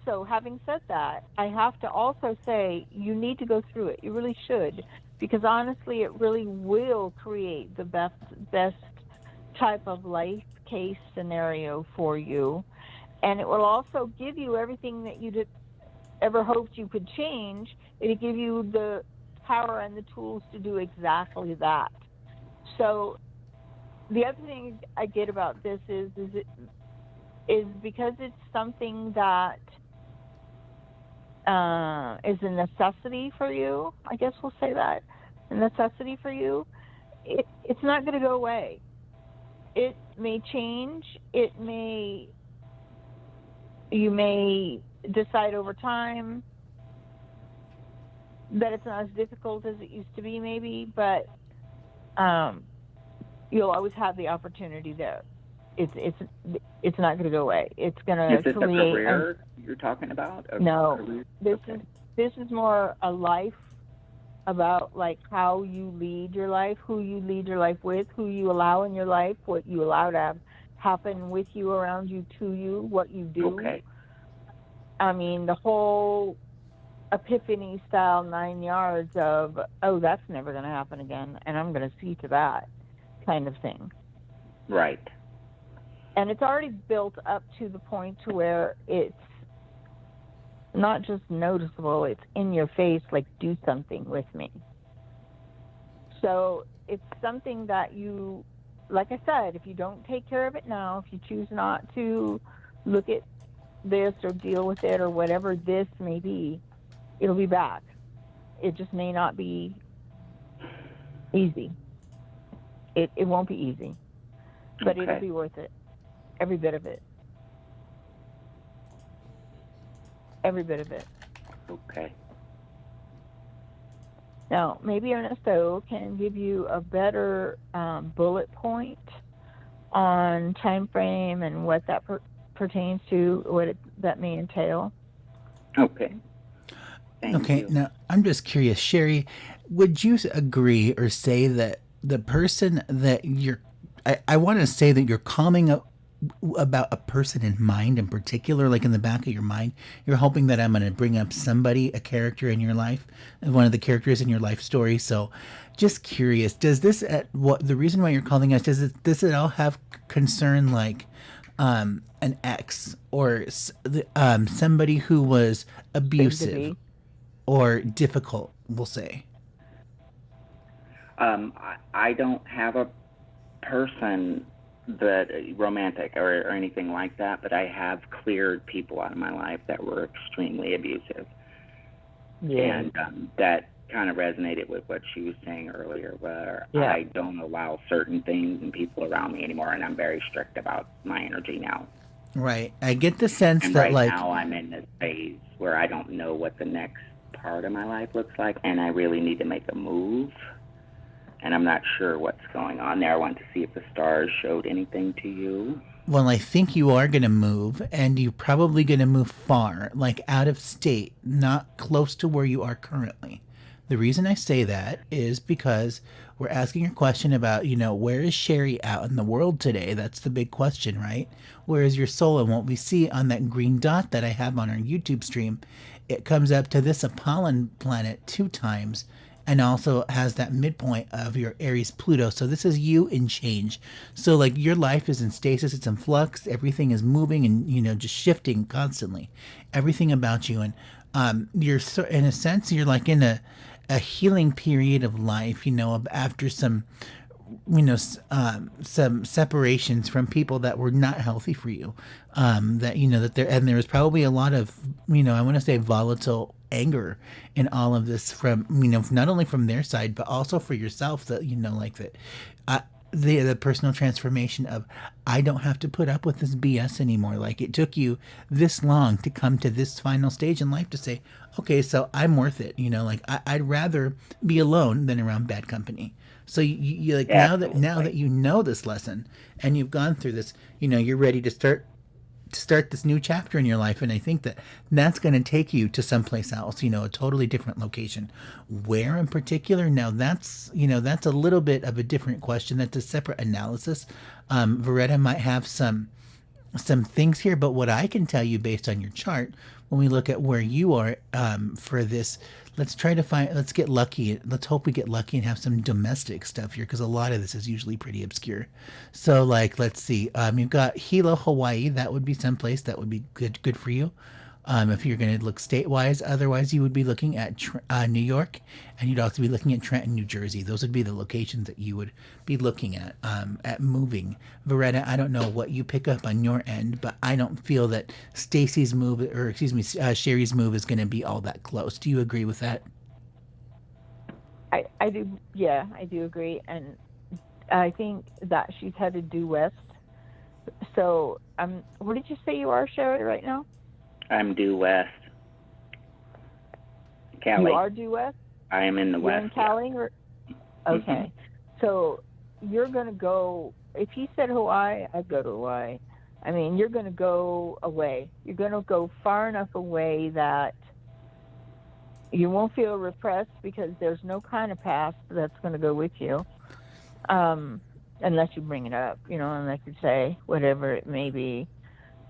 so having said that, I have to also say you need to go through it. You really should, because honestly, it really will create the best type of life case scenario for you, and it will also give you everything that you'd ever hoped you could change. It'll give you the power and the tools to do exactly that. So the other thing I get about this is because it's something that is a necessity for you, I guess we'll say that, a necessity for you, it's not going to go away. It may change. You may decide over time that it's not as difficult as it used to be, maybe, but you'll always have the opportunity there. It's not going to go away. It's going to Is this a create career you're talking about? No, Career? this is more a life, about like how you lead your life, who you lead your life with, who you allow in your life, what you allow to have happen with you, around you, to you, what you do. Okay. I mean, the whole epiphany style 9 yards of, oh, that's never going to happen again, and I'm going to see to that kind of thing. Right. And it's already built up to the point to where it's not just noticeable, it's in your face, like, do something with me. So it's something that you, like I said, if you don't take care of it now, if you choose not to look at this or deal with it or whatever this may be, it'll be back. It just may not be easy. It won't be easy, but it'll be worth it. Every bit of it. Every bit of it. Okay. Now, maybe Ernesto can give you a better bullet point on time frame and what that pertains to, what that may entail. Okay. Thank you. Now I'm just curious, Sherry, would you agree or say that the person that you're I want to say that you're calming up about a person in mind in particular, like in the back of your mind. You're hoping that I'm going to bring up somebody, a character in your life, one of the characters in your life story. So just curious, does this, what the reason why you're calling us, does it all have concern like an ex or somebody who was abusive or difficult, we'll say? I don't have a person that romantic or anything like that, but I have cleared people out of my life that were extremely abusive. Yeah. And that kind of resonated with what she was saying earlier, where Yeah. I don't allow certain things and people around me anymore, and I'm very strict about my energy now. Right. I get the sense And that right like now I'm in this phase where I don't know what the next part of my life looks like, and I really need to make a move. And I'm not sure what's going on there. I want to see if the stars showed anything to you. well, I think you are going to move, and you're probably going to move far, like out of state, not close to where you are currently. The reason I say that is because we're asking a question about, where is Sherry out in the world today? That's the big question, right? Where is your soul? And what we see on that green dot that I have on our YouTube stream, it comes up to this Apollon planet 2 times and also has that midpoint of your Aries Pluto. So this is you in change. So like your life is in stasis, it's in flux, everything is moving and just shifting constantly. Everything about you, and you're so, in a sense you're like in a healing period of life, after some some separations from people that were not healthy for you. There was probably a lot of, I want to say volatile anger in all of this from, not only from their side, but also for yourself that, like that, the personal transformation of, I don't have to put up with this BS anymore. Like it took you this long to come to this final stage in life to say, okay, so I'm worth it. I'd rather be alone than around bad company. So you like, Yeah, now that you know this lesson and you've gone through this, you're ready to start this new chapter in your life. And I think that that's going to take you to someplace else, a totally different location. Where in particular? Now that's a little bit of a different question. That's a separate analysis. Veretta might have some things here, but what I can tell you based on your chart, when we look at where you are for this, let's get lucky. Let's hope we get lucky and have some domestic stuff here, because a lot of this is usually pretty obscure. So like, let's see, you've got Hilo, Hawaii. That would be someplace that would be good for you. If you're going to look state-wise. Otherwise, you would be looking at New York, and you'd also be looking at Trenton, New Jersey. Those would be the locations that you would be looking at moving. Veretta, I don't know what you pick up on your end, but I don't feel that Stacy's move, or excuse me, Sherry's move is going to be all that close. Do you agree with that? I do. Yeah, I do agree, and I think that she's headed due west. So, what did you say you are, Sherry, right now? I'm due west. Cali. You are due west? I am in the You're west. in Cali? Or... Okay. So you're going to go, if he said Hawaii, I'd go to Hawaii. I mean, you're going to go away. You're going to go far enough away that you won't feel repressed, because there's no kind of past that's going to go with you. Unless you bring it up, unless you say whatever it may be.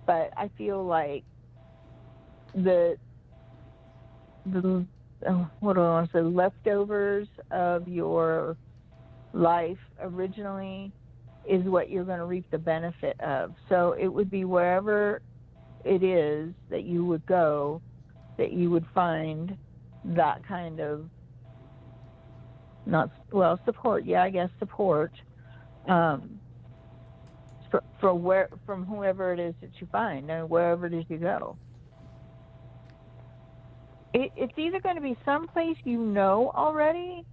But I feel like the what do I want to say, leftovers of your life originally is what you're going to reap the benefit of. So it would be wherever it is that you would go, that you would find that kind of support. Yeah, I guess support from whoever it is that you find, and wherever it is you go. It's either going to be someplace already,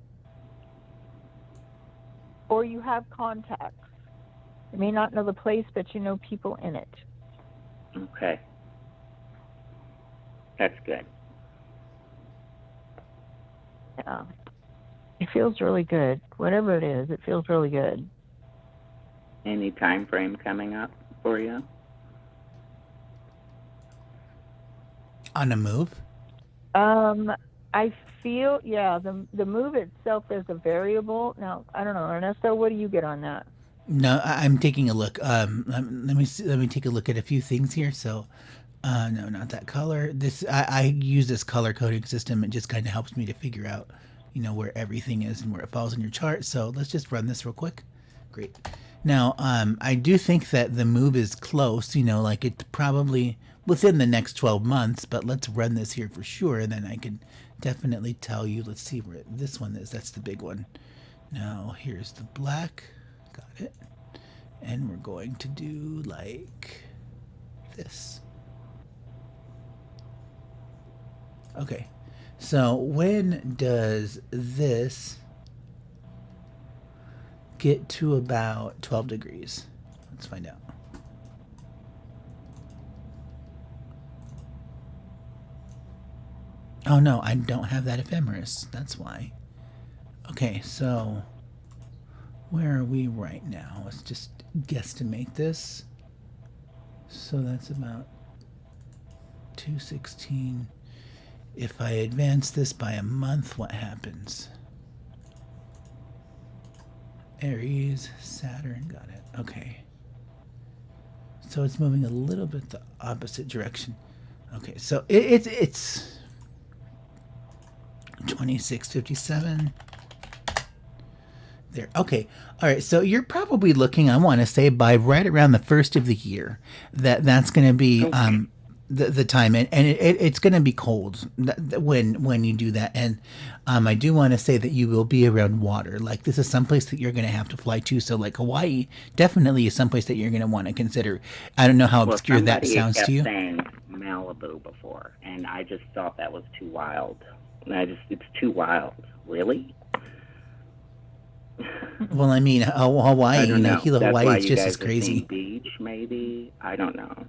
or you have contacts. You may not know the place, but you know people in it. Okay. That's good. Yeah. It feels really good. Whatever it is, it feels really good. Any time frame coming up for you? On a move? I feel, the move itself is a variable. Now, I don't know, Ernesto, what do you get on that? No, I'm taking a look. Let me see, let me take a look at a few things here. So, no, not that color. This I use this color coding system. It just kind of helps me to figure out, where everything is and where it falls in your chart. So let's just run this real quick. Great. Now, I do think that the move is close. Like it's probably within the next 12 months. But let's run this here for sure, and then I can definitely tell you. Let's see where this one is. That's the big one. Now, here's the black. Got it. And we're going to do like this. Okay. So when does this get to about 12 degrees? Let's find out. Oh no, I don't have that ephemeris. That's why. Okay, so where are we right now? Let's just guesstimate this. So that's about 216. If I advance this by a month, what happens? Aries, Saturn, got it. Okay. So it's moving a little bit the opposite direction. Okay, so it's 2657. There. Okay. All right. So you're probably looking, I want to say, by right around the first of the year, that's going to be the time, and it's going to be cold when you do that. And I do want to say that you will be around water. Like this is someplace that you're going to have to fly to. So like Hawaii definitely is someplace that you're going to want to consider. I don't know how obscure that sounds to you. Saying Malibu before, and I just thought that was too wild. It's too wild. Really? Well, I mean, Hawaii, Hawaii is just as crazy. Beach, maybe? I don't know.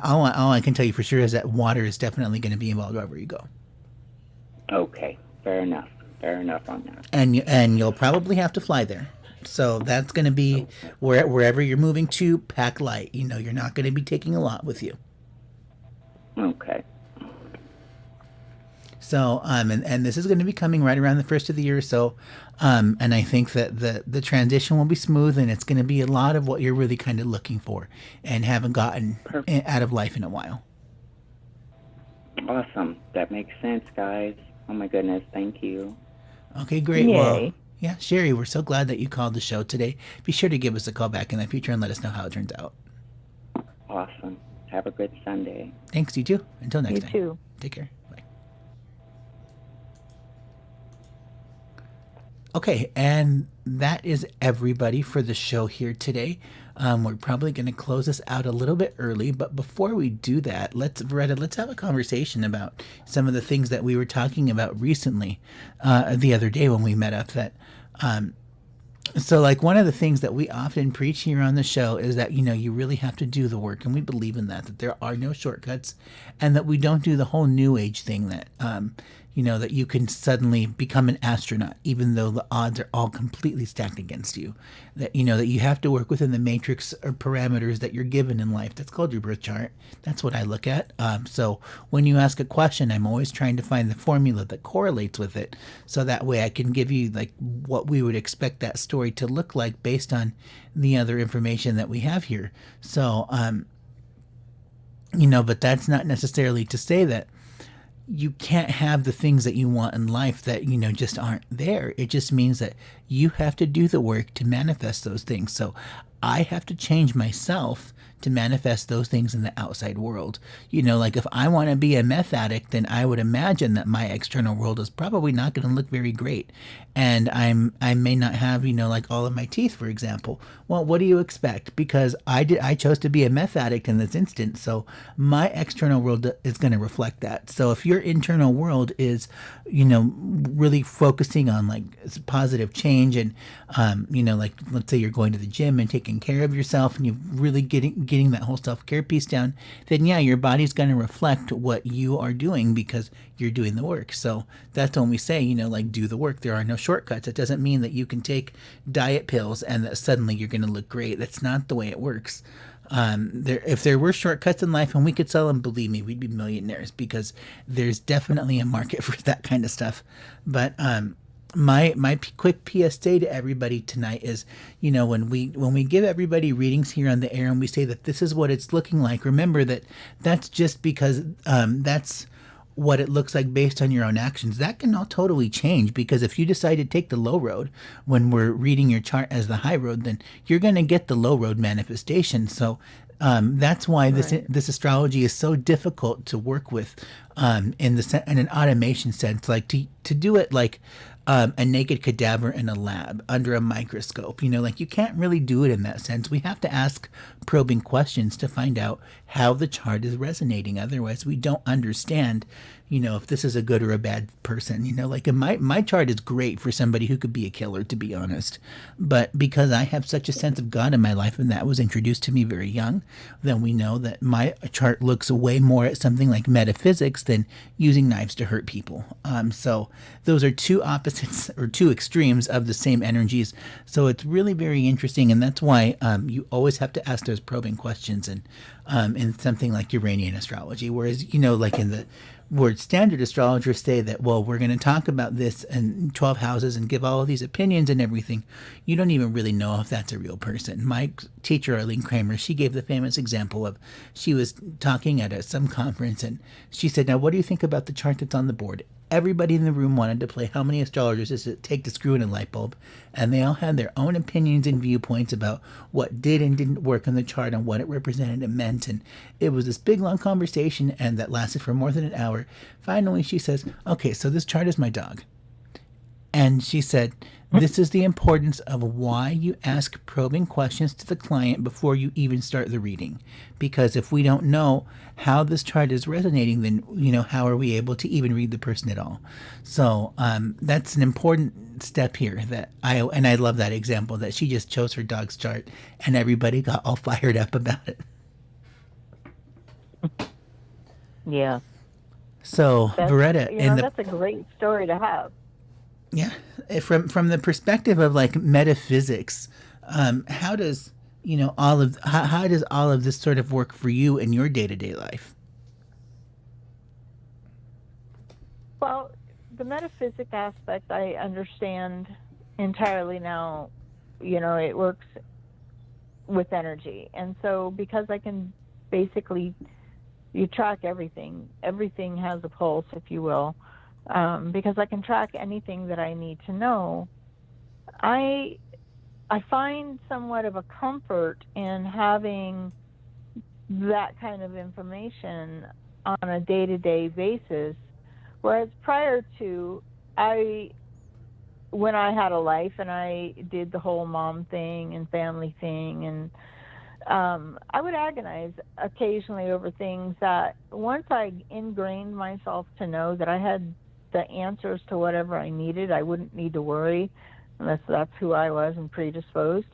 All I can tell you for sure is that water is definitely going to be involved wherever you go. Okay, fair enough. Fair enough on that. And you'll probably have to fly there. So that's going to be wherever you're moving to, pack light. You're not going to be taking a lot with you. Okay. So, and this is going to be coming right around the first of the year or so. And I think that the transition will be smooth, and it's going to be a lot of what you're really kind of looking for and haven't gotten out of life in a while. Awesome. That makes sense, guys. Oh my goodness. Thank you. Okay, great. Yay. Well, yeah, Sherry, we're so glad that you called the show today. Be sure to give us a call back in the future and let us know how it turns out. Awesome. Have a good Sunday. Thanks, you too. Until next time. You too. Take care. Bye. Okay, and that is everybody for the show here today. We're probably going to close this out a little bit early, but before we do that, let's have a conversation about some of the things that we were talking about recently, the other day when we met up. So like one of the things that we often preach here on the show is that, you really have to do the work. And we believe in that there are no shortcuts, and that we don't do the whole new age thing that, that you can suddenly become an astronaut, even though the odds are all completely stacked against you. That, that you have to work within the matrix or parameters that you're given in life. That's called your birth chart. That's what I look at. So when you ask a question, I'm always trying to find the formula that correlates with it. So that way I can give you like what we would expect that story to look like based on the other information that we have here. So, but that's not necessarily to say that you can't have the things that you want in life that, just aren't there. It just means that you have to do the work to manifest those things. So I have to change myself to manifest those things in the outside world. Like if I want to be a meth addict, then I would imagine that my external world is probably not going to look very great. And I may not have, like all of my teeth, for example. Well, what do you expect? Because I chose to be a meth addict in this instance. So my external world is going to reflect that. So if your internal world is, really focusing on like positive change and, like let's say you're going to the gym and taking care of yourself and you're really getting that whole self-care piece down, then yeah, your body's going to reflect what you are doing because you're doing the work. So that's when we say, like do the work. There are no shortcuts. It doesn't mean that you can take diet pills and that suddenly you're going to look great. That's not the way it works. If there were shortcuts in life and we could sell them, believe me, we'd be millionaires because there's definitely a market for that kind of stuff. But quick PSA to everybody tonight is, when we give everybody readings here on the air and we say that this is what it's looking like, remember that that's just because that's what it looks like based on your own actions. That can all totally change, because if you decide to take the low road when we're reading your chart as the high road, then you're going to get the low road manifestation. So that's why this astrology is so difficult to work with in an automation sense, like to do it like a naked cadaver in a lab under a microscope. Like you can't really do it in that sense. We have to ask probing questions to find out how the chart is resonating. Otherwise, we don't understand, if this is a good or a bad person. Like my chart is great for somebody who could be a killer, to be honest. But because I have such a sense of God in my life, and that was introduced to me very young, then we know that my chart looks way more at something like metaphysics than using knives to hurt people. So those are two opposites or two extremes of the same energies. So it's really very interesting, and that's why you always have to ask those probing questions in something like Uranian astrology. Whereas, like in the word standard astrologers say that, well, we're going to talk about this in 12 houses and give all of these opinions and everything. You don't even really know if that's a real person. My teacher, Arlene Kramer, she gave the famous example of, she was talking at some conference and she said, now, what do you think about the chart that's on the board? Everybody in the room wanted to play how many astrologers does it take to screw in a light bulb, and they all had their own opinions and viewpoints about what did and didn't work on the chart and what it represented and meant. And it was this big long conversation, and that lasted for more than an hour. Finally, she says, okay, so this chart is my dog. And she said, this is the importance of why you ask probing questions to the client before you even start the reading. Because if we don't know how this chart is resonating, then, how are we able to even read the person at all? So that's an important step here I love that example that she just chose her dog's chart and everybody got all fired up about it. Yeah. So, Veretta, that's a great story to have. Yeah, from the perspective of like metaphysics, how does how does all of this sort of work for you in your day-to-day life? Well, the metaphysic aspect I understand entirely now. It works with energy, and so because I can basically, you track everything. Everything has a pulse, if you will. Because I can track anything that I need to know, I find somewhat of a comfort in having that kind of information on a day-to-day basis. Whereas prior to, when I had a life and I did the whole mom thing and family thing, and I would agonize occasionally over things that once I ingrained myself to know that I had the answers to whatever I needed, I wouldn't need to worry unless that's who I was and predisposed.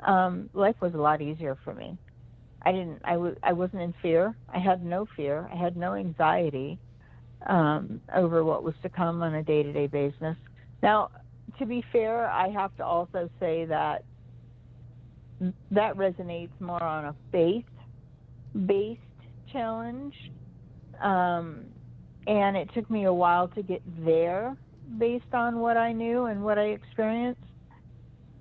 Life was a lot easier for me. I wasn't in fear. I had no fear. I had no anxiety over what was to come on a day-to-day basis. Now, to be fair, I have to also say that resonates more on a faith-based challenge. And it took me a while to get there based on what I knew and what I experienced.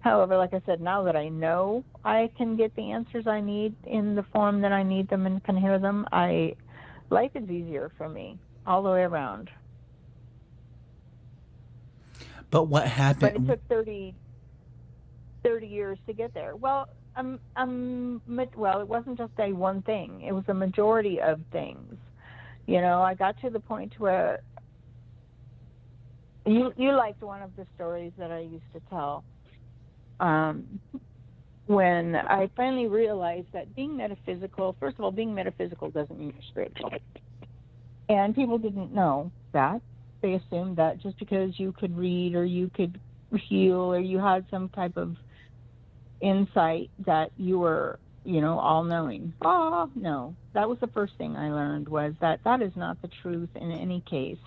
However, like I said, now that I know I can get the answers I need in the form that I need them and can hear them, life is easier for me all the way around. But what happened? But it took 30 years to get there. Well, it wasn't just one thing. It was a majority of things. I got to the point where you liked one of the stories that I used to tell. When I finally realized that being metaphysical doesn't mean you're spiritual. And people didn't know that. They assumed that just because you could read or you could heal or you had some type of insight that you were, all-knowing. Oh, no. That was the first thing I learned, was that is not the truth in any case.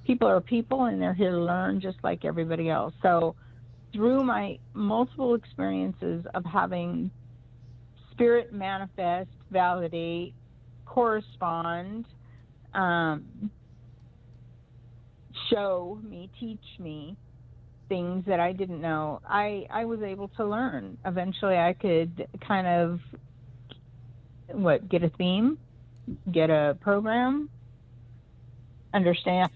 People are people, and they're here to learn just like everybody else. So through my multiple experiences of having spirit manifest, validate, correspond, show me, teach me, things that I didn't know, I was able to learn. Eventually, I could kind of get a theme, get a program, understand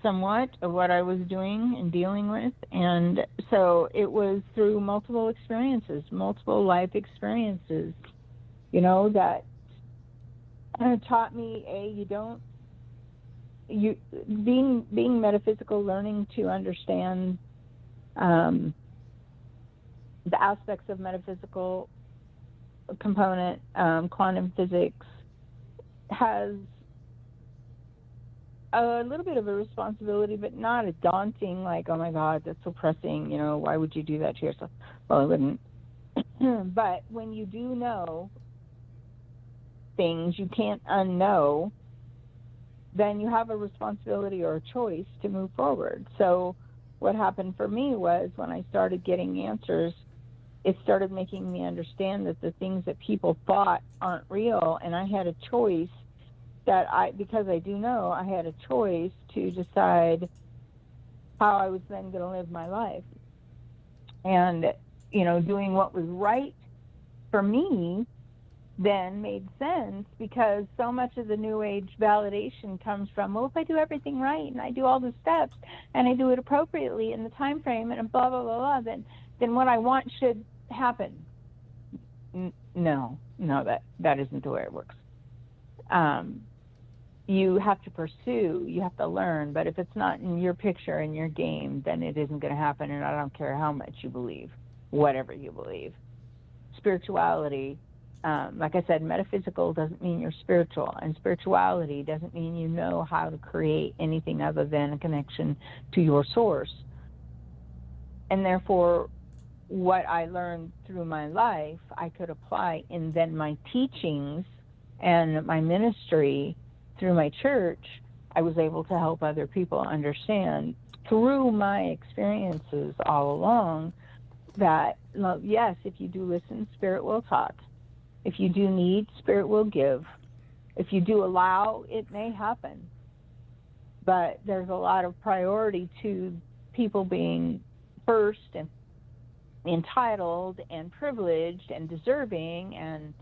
somewhat of what I was doing and dealing with. And so it was through multiple experiences, multiple life experiences, that taught me being metaphysical, learning to understand the aspects of metaphysical component, quantum physics, has a little bit of a responsibility, but not a daunting, like, oh my God, that's so pressing, why would you do that to yourself? Well, I wouldn't. But when you do know things you can't unknow, then you have a responsibility or a choice to move forward. So what happened for me was, when I started getting answers, it started making me understand that the things that people thought aren't real, and I had a choice because I do know, I had a choice to decide how I was then going to live my life. And, doing what was right for me then made sense, because so much of the New Age validation comes from, well, if I do everything right and I do all the steps and I do it appropriately in the time frame and blah, blah, blah, blah, then what I want should happen. No, that isn't the way it works. You have to pursue, you have to learn, but if it's not in your picture, in your game, then it isn't going to happen, and I don't care how much you believe, whatever you believe. Spirituality, like I said, metaphysical doesn't mean you're spiritual, and spirituality doesn't mean you know how to create anything other than a connection to your source. And therefore, what I learned through my life, I could apply in then my teachings and my ministry through my church. I was able to help other people understand through my experiences all along that, yes, if you do listen, Spirit will talk. If you do need, Spirit will give. If you do allow, it may happen. But there's a lot of priority to people being first and entitled and privileged and deserving, and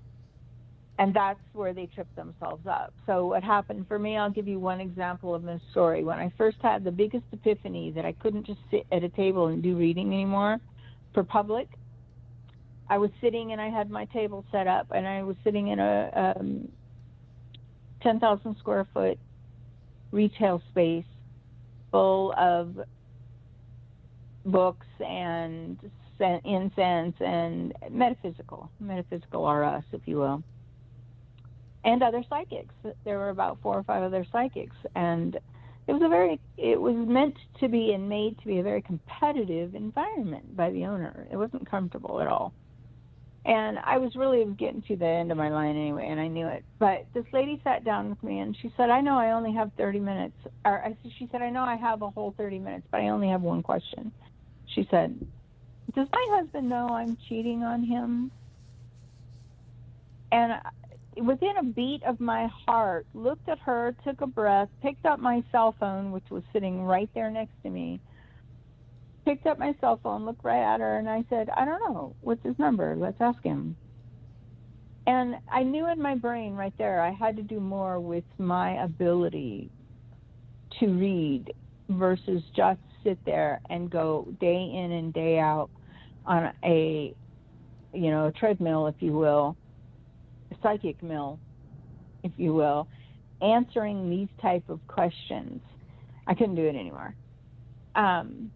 that's where they trip themselves up. So what happened for me, I'll give you one example of this story. When I first had the biggest epiphany that I couldn't just sit at a table and do reading anymore for public, I was sitting and I had my table set up, and I was sitting in a 10,000 square foot retail space full of books and incense and metaphysical are us, if you will, and other psychics. There were about 4 or 5 other psychics, and it was meant to be and made to be a very competitive environment by the owner. It wasn't comfortable at all. And I was really getting to the end of my line anyway, and I knew it. But this lady sat down with me, and she said, I know I only have 30 minutes. She said, I know I have a whole 30 minutes, but I only have one question. She said, does my husband know I'm cheating on him? And within a beat of my heart, looked at her, took a breath, picked up my cell phone, which was sitting right there next to me, picked up my cell phone, looked right at her, and I said, I don't know. What's his number? Let's ask him. And I knew in my brain right there I had to do more with my ability to read versus just sit there and go day in and day out on a treadmill, if you will, a psychic mill, if you will, answering these type of questions. I couldn't do it anymore. And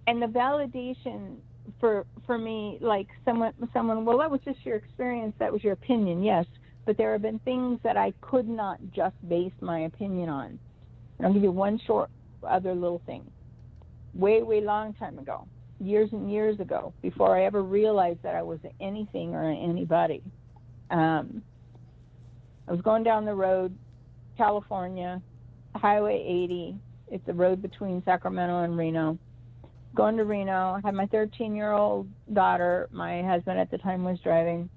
the validation for me, like someone, well, that was just your experience, that was your opinion, yes, but there have been things that I could not just base my opinion on. And I'll give you one short other little thing. Way long time ago, years and years ago, before I ever realized that I was anything or anybody, I was going down the road, California, Highway 80. It's a road between Sacramento and Reno. Going to Reno, I had my 13-year-old daughter. My husband at the time was driving.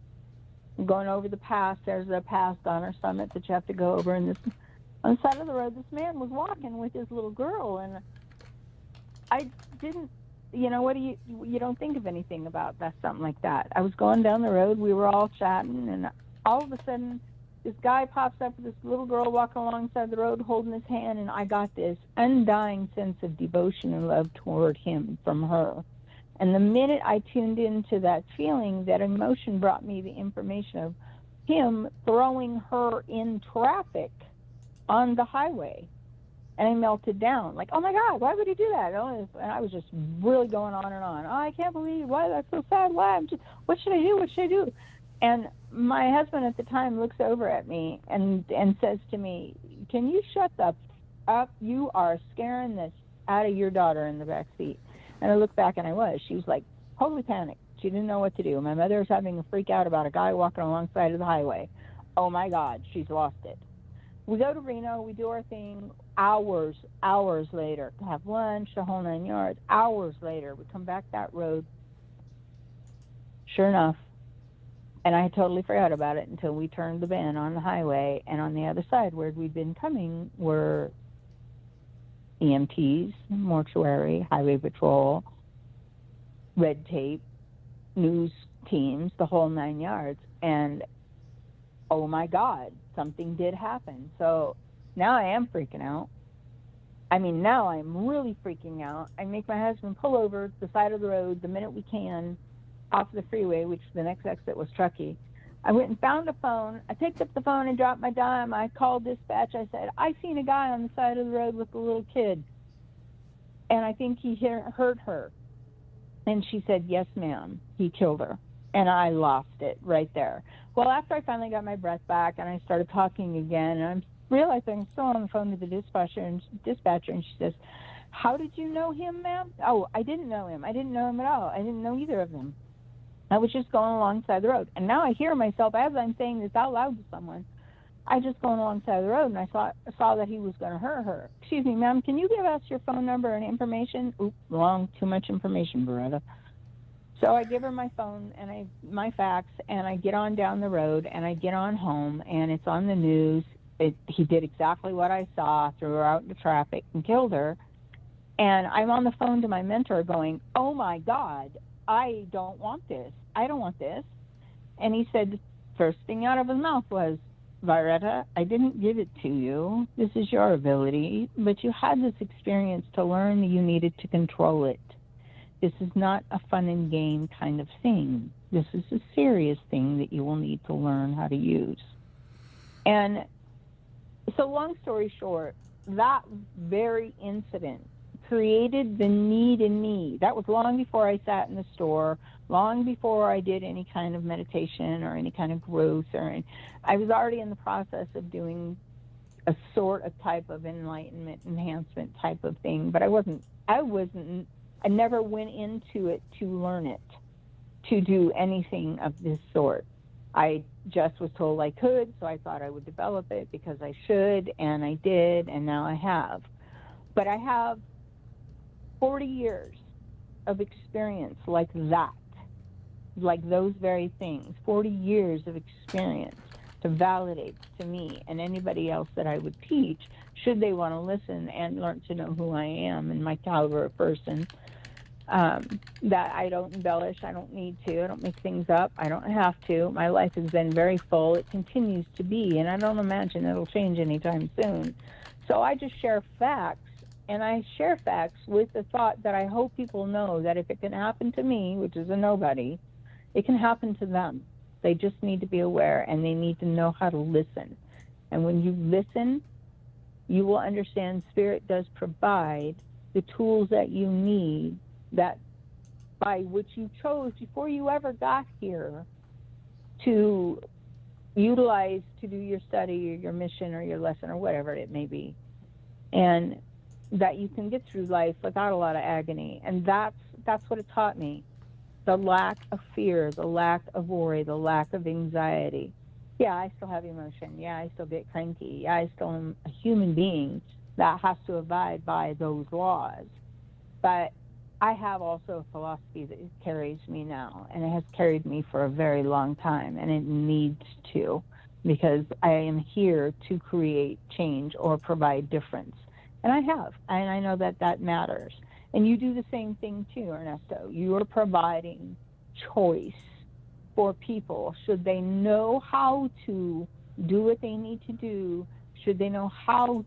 Going over the pass. There's a pass on our summit that you have to go over. And on the side of the road, this man was walking with his little girl. And I didn't, what do you don't think of anything about that, something like that. I was going down the road, we were all chatting, and all of a sudden, this guy pops up with this little girl walking alongside the road holding his hand, and I got this undying sense of devotion and love toward him from her. And the minute I tuned into that feeling, that emotion brought me the information of him throwing her in traffic on the highway. And I melted down, like, oh my God, why would he do that? And I was just really going on and on. Oh, I can't believe, why, that's so sad, why? What should I do? What should I do? And my husband at the time looks over at me and says to me, can you shut up? You are scaring this out of your daughter in the back seat. And I looked back, and I was. She was like totally panicked. She didn't know what to do. My mother was having a freak out about a guy walking alongside of the highway. Oh my God, she's lost it. We go to Reno, we do our thing. Hours later, to have lunch, the whole 9 yards. Hours later, we come back that road. Sure enough, and I totally forgot about it until we turned the bend on the highway, and on the other side where we'd been coming were EMTs, mortuary, highway patrol, red tape, news teams, the whole 9 yards. And oh my God, something did happen. So now I am freaking out. I mean, now I'm really freaking out. I make my husband pull over the side of the road the minute we can off the freeway, which the next exit was Truckee. I went and found a phone. I picked up the phone and dropped my dime. I called dispatch. I said, I seen a guy on the side of the road with a little kid, and I think he hurt her. And she said, yes, ma'am, he killed her. And I lost it right there. Well, after I finally got my breath back and I started talking again, and I realized I'm still on the phone with the dispatcher, and she says, how did you know him, ma'am? Oh, I didn't know him. I didn't know him at all. I didn't know either of them. I was just going alongside the road. And now I hear myself, as I'm saying this out loud to someone, I just going alongside the road, and I saw that he was going to hurt her. Excuse me, ma'am, can you give us your phone number and information? Oops, wrong, too much information, Beretta. So I give her my phone and my fax, and I get on down the road, and I get on home, and it's on the news. He did exactly what I saw, threw her out into traffic and killed her. And I'm on the phone to my mentor going, oh my God, I don't want this. I don't want this. And he said, the first thing out of his mouth was, Viretta, I didn't give it to you. This is your ability, but you had this experience to learn that you needed to control it. This is not a fun and game kind of thing. This is a serious thing that you will need to learn how to use. And so long story short, that very incident created the need in me. That was long before I sat in the store, long before I did any kind of meditation or any kind of growth. I was already in the process of doing a sort of type of enlightenment, enhancement type of thing, but I never went into it to learn it, to do anything of this sort. I just was told I could, so I thought I would develop it because I should, and I did, and now I have. But I have 40 years of experience like that, like those very things, 40 years of experience to validate to me and anybody else that I would teach, should they want to listen and learn to know who I am and my caliber of person. That I don't embellish, I don't need to, I don't make things up, I don't have to. My life has been very full, it continues to be, and I don't imagine it'll change anytime soon. So I just share facts, and I share facts with the thought that I hope people know that if it can happen to me, which is a nobody, it can happen to them. They just need to be aware, and they need to know how to listen. And when you listen, you will understand Spirit does provide the tools that you need, that by which you chose before you ever got here to utilize to do your study or your mission or your lesson or whatever it may be, and that you can get through life without a lot of agony. And that's what it taught me. The lack of fear, the lack of worry, the lack of anxiety. Yeah, I still have emotion. Yeah, I still get cranky. Yeah, I still am a human being that has to abide by those laws. But I have also a philosophy that carries me now, and it has carried me for a very long time, and it needs to, because I am here to create change or provide difference. And I have, and I know that that matters. And you do the same thing too, Ernesto. You are providing choice for people. Should they know how to do what they need to do, should they know how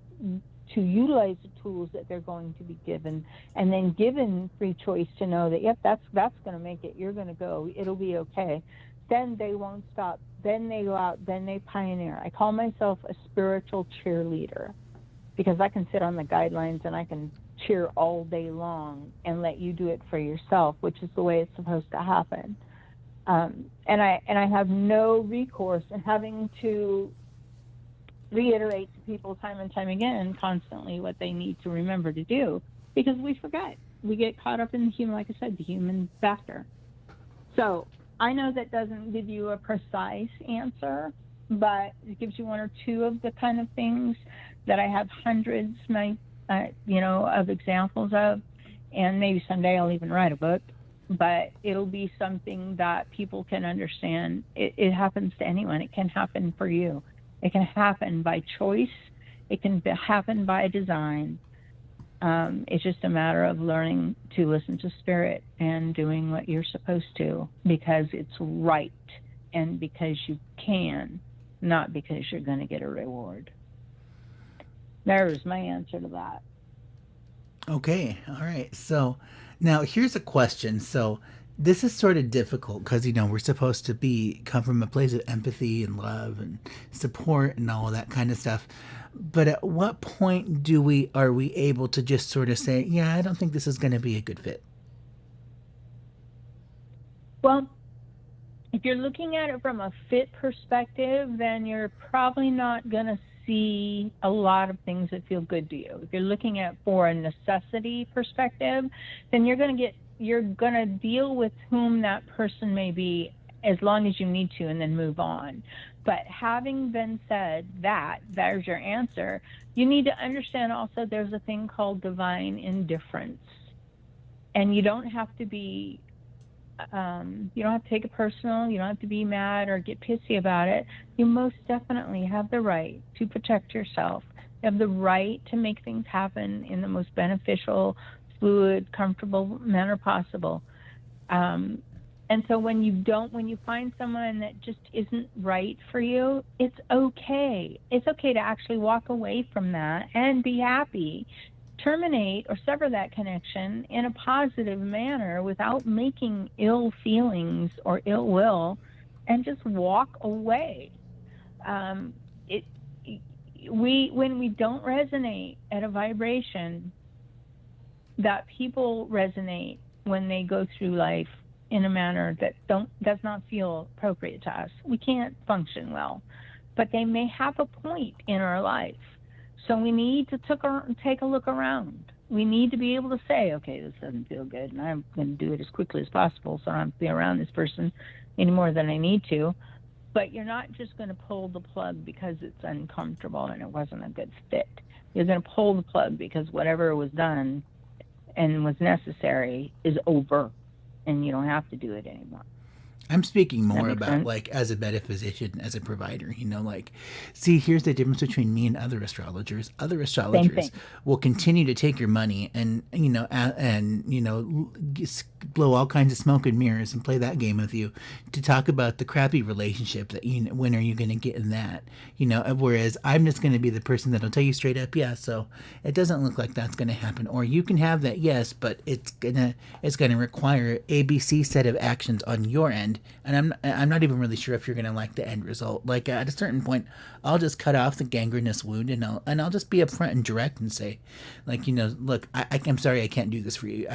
to utilize the tools that they're going to be given, and then given free choice to know that, yep, that's going to make it, you're going to go, it'll be okay, then they won't stop. Then they go out, then they pioneer. I call myself a spiritual cheerleader because I can sit on the guidelines and I can cheer all day long and let you do it for yourself, which is the way it's supposed to happen. And I have no recourse in having to reiterate to people time and time again constantly what they need to remember to do, because we forget. We get caught up in the human, like I said, the human factor. So I know that doesn't give you a precise answer, but it gives you one or two of the kind of things that I have hundreds, of examples of, and maybe someday I'll even write a book. But it'll be something that people can understand. It happens to anyone. It can happen for you. It can happen by choice. It can happen by design. It's just a matter of learning to listen to spirit and doing what you're supposed to, because it's right and because you can, not because you're going to get a reward. There's my answer to that. Okay, all right. So now here's a question. So this is sort of difficult because, we're supposed to come from a place of empathy and love and support and all of that kind of stuff. But at what point are we able to just sort of say, yeah, I don't think this is going to be a good fit? Well, if you're looking at it from a fit perspective, then you're probably not going to see a lot of things that feel good to you. If you're looking at for a necessity perspective, then you're going to deal with whom that person may be as long as you need to, and then move on. But having been said that, there's your answer. You need to understand also there's a thing called divine indifference. And you don't have to be, you don't have to take it personal. You don't have to be mad or get pissy about it. You most definitely have the right to protect yourself. You have the right to make things happen in the most beneficial, fluid, comfortable manner possible. And so when you find someone that just isn't right for you, it's okay. It's okay to actually walk away from that and be happy. Terminate or sever that connection in a positive manner without making ill feelings or ill will, and just walk away. When we don't resonate at a vibration that people resonate when they go through life in a manner that does not feel appropriate to us, we can't function well. But they may have a point in our life. So we need to take a look around. We need to be able to say, okay, this doesn't feel good, and I'm going to do it as quickly as possible so I don't be around this person any more than I need to. But you're not just going to pull the plug because it's uncomfortable and it wasn't a good fit. You're going to pull the plug because whatever was done and was necessary is over, and you don't have to do it anymore. I'm speaking more about sense? like as a metaphysician, as a provider, see, here's the difference between me and other astrologers. Other astrologers will continue to take your money and, blow all kinds of smoke and mirrors and play that game with you to talk about the crappy relationship that, when are you going to get in that, whereas I'm just going to be the person that'll tell you straight up, yeah, so it doesn't look like that's going to happen. Or you can have that, yes, but it's going to require ABC set of actions on your end. And I'm not even really sure if you're going to like the end result. Like at a certain point, I'll just cut off the gangrenous wound and I'll just be upfront and direct and say, like, look, I'm sorry, I can't do this for you.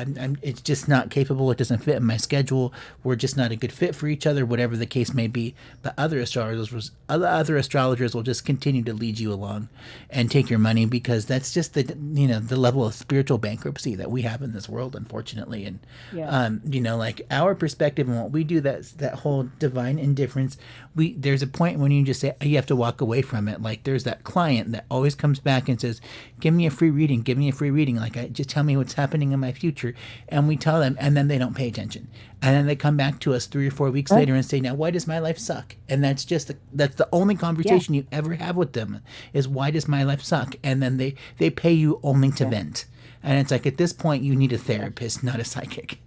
It's just not capable. It doesn't fit in my schedule. We're just not a good fit for each other, whatever the case may be. But other astrologers will just continue to lead you along and take your money, because that's just the level of spiritual bankruptcy that we have in this world, unfortunately. And like our perspective and what we do, that whole divine indifference, there's a point when you just say you have to walk away from it. Like there's that client that always comes back and says, give me a free reading, like just tell me what's happening in my future. And we tell them, and then they don't pay attention, and then they come back to us 3 or 4 weeks later and say, now why does my life suck? And that's the only conversation you ever have with them is, why does my life suck? And then they pay you only to vent. And it's like, at this point, you need a therapist, not a psychic.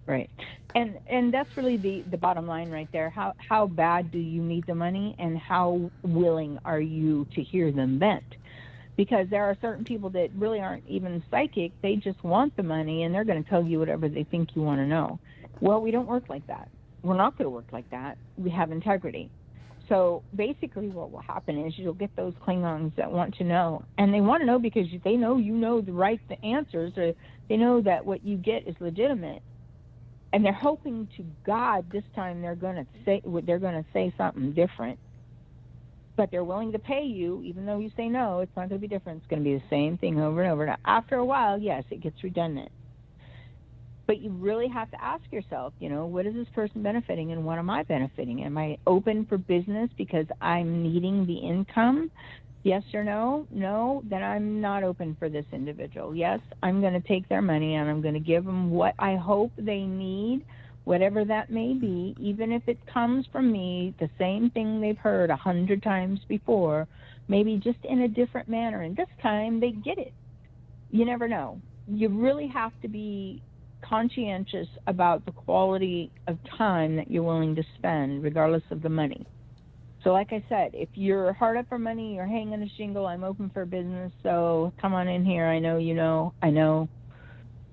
Right. And that's really the bottom line right there. How bad do you need the money, and how willing are you to hear them vent? Because there are certain people that really aren't even psychic. They just want the money, and they're going to tell you whatever they think you want to know. Well, we don't work like that. We're not going to work like that. We have integrity. So basically what will happen is you'll get those Klingons that want to know. And they want to know because they know you know the answers, or they know that what you get is legitimate. And they're hoping to God this time they're going to say something different. But they're willing to pay you, even though you say no, it's not going to be different. It's going to be the same thing over and over. Now, after a while, yes, it gets redundant. But you really have to ask yourself, what is this person benefiting and what am I benefiting? Am I open for business because I'm needing the income? Yes or no? No, then I'm not open for this individual. Yes, I'm going to take their money and I'm going to give them what I hope they need, whatever that may be, even if it comes from me, the same thing they've heard 100 times before, maybe just in a different manner. And this time they get it. You never know. You really have to be conscientious about the quality of time that you're willing to spend, regardless of the money. So like I said, if you're hard up for money, you're hanging a shingle, I'm open for business, so come on in here, I know,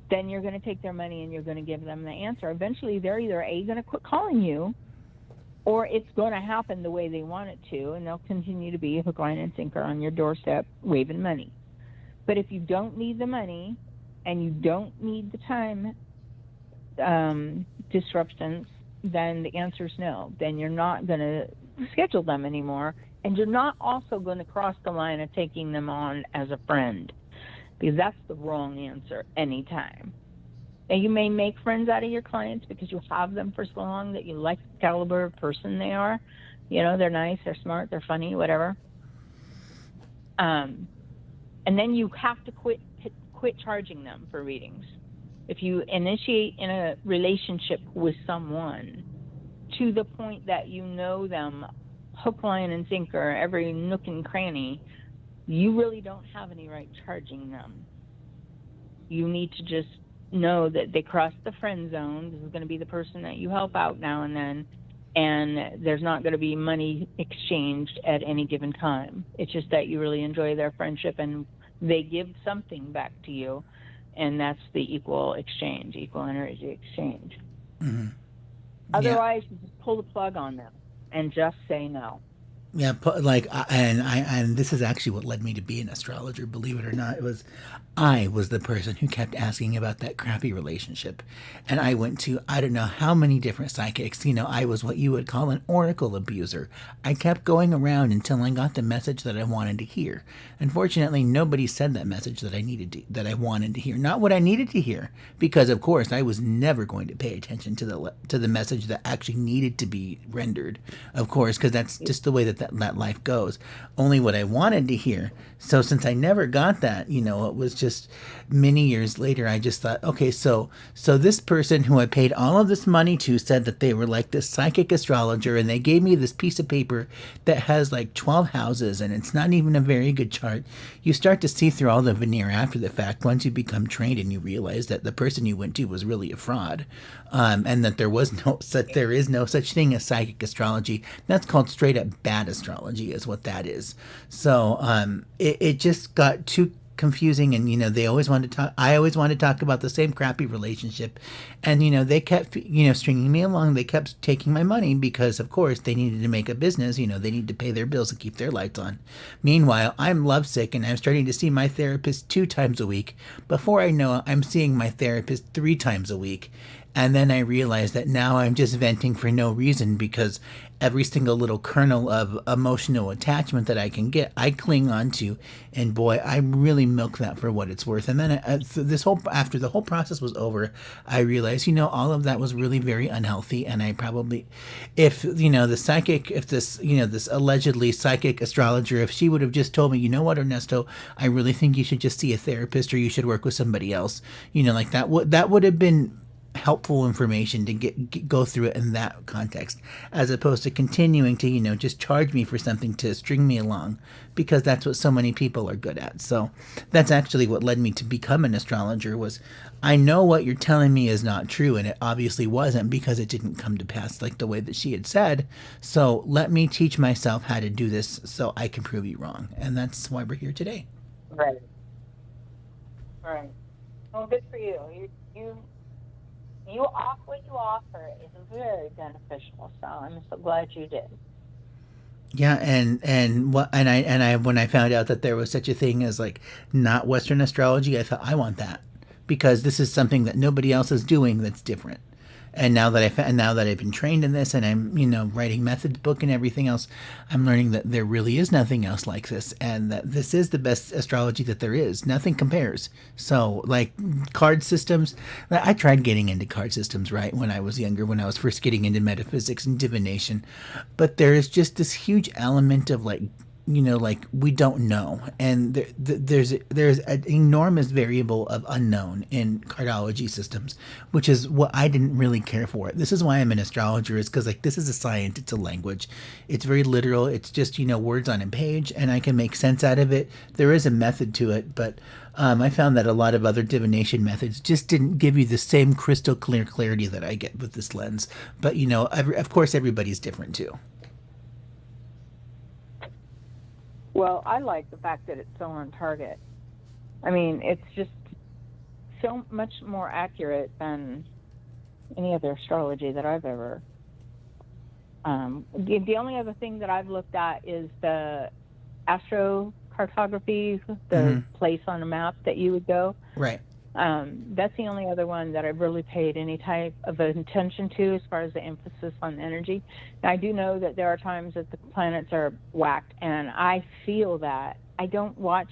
then you're going to take their money and you're going to give them the answer. Eventually, they're either going to quit calling you, or it's going to happen the way they want it to, and they'll continue to be a hook, line, and sinker on your doorstep waving money. But if you don't need the money and you don't need the time disruptions, then the answer is no. Then you're not going to schedule them anymore, and you're not also going to cross the line of taking them on as a friend, because that's the wrong answer anytime. And you may make friends out of your clients because you have them for so long that you like the caliber of person they are. They're nice, they're smart, they're funny, whatever. And then you have to quit charging them for readings. If you initiate in a relationship with someone to the point that you know them hook, line, and sinker, every nook and cranny, you really don't have any right charging them. You need to just know that they crossed the friend zone. This is going to be the person that you help out now and then, and there's not going to be money exchanged at any given time. It's just that you really enjoy their friendship and they give something back to you, and that's the equal energy exchange. Mm-hmm. Otherwise, you just pull the plug on them and just say no. Yeah, and this is actually what led me to be an astrologer, believe it or not. I was the person who kept asking about that crappy relationship. And I went to, I don't know how many different psychics. I was what you would call an oracle abuser. I kept going around until I got the message that I wanted to hear. Unfortunately, nobody said that message that I wanted to hear. Not what I needed to hear, because of course I was never going to pay attention to the message that actually needed to be rendered. Of course, because that's just the way that life goes. Only what I wanted to hear. So since I never got that, it was just many years later, I just thought, okay, so this person who I paid all of this money to said that they were like this psychic astrologer, and they gave me this piece of paper that has like 12 houses, and it's not even a very good chart. You start to see through all the veneer after the fact once you become trained, and you realize that the person you went to was really a fraud, and that there is no such thing as psychic astrology. That's called straight up bad astrology, is what that is. So it just got too confusing, and they always wanted to talk. I always wanted to talk about the same crappy relationship, and they kept stringing me along. They kept taking my money because of course they needed to make a business. They need to pay their bills and keep their lights on. Meanwhile, I'm lovesick, and I'm starting to see my therapist 2 times a week. Before I know it, I'm seeing my therapist 3 times a week. And then I realized that now I'm just venting for no reason, because every single little kernel of emotional attachment that I can get, I cling on to. And boy, I really milk that for what it's worth. And then after the whole process was over, I realized, all of that was really very unhealthy. And I probably, if this allegedly psychic astrologer, if she would have just told me, you know what, Ernesto, I really think you should just see a therapist, or you should work with somebody else, like that would have been helpful information to go through it in that context, as opposed to continuing to just charge me for something to string me along, because that's what so many people are good at. So that's actually what led me to become an astrologer. Was I know what you're telling me is not true, and it obviously wasn't, because it didn't come to pass like the way that she had said. So let me teach myself how to do this so I can prove you wrong, and that's why we're here today. Right. Right. Well, good for you. You off what you offer is very beneficial. So I'm so glad you did. Yeah, and I when I found out that there was such a thing as like not Western astrology, I thought I want that, because this is something that nobody else is doing that's different. And now that I've been trained in this, and I'm writing methods book and everything else, I'm learning that there really is nothing else like this, and that this is the best astrology that there is. Nothing compares. So like card systems, I tried getting into card systems right when I was younger, when I was first getting into metaphysics and divination, but there is just this huge element of like we don't know, and there's an enormous variable of unknown in cardology systems, which is what I didn't really care for. This is why I'm an astrologer, is because like this is a science, it's a language, it's very literal, it's just words on a page, and I can make sense out of it. There is a method to it, but I found that a lot of other divination methods just didn't give you the same crystal clear clarity that I get with this lens. But of course everybody's different too. Well, I like the fact that it's so on target. I mean, it's just so much more accurate than any other astrology that I've ever. The only other thing that I've looked at is the astrocartography, the place on a map that you would go. Right. That's the only other one that I've really paid any type of attention to as far as the emphasis on energy. Now, I do know that there are times that the planets are whacked, and I feel that. I don't watch.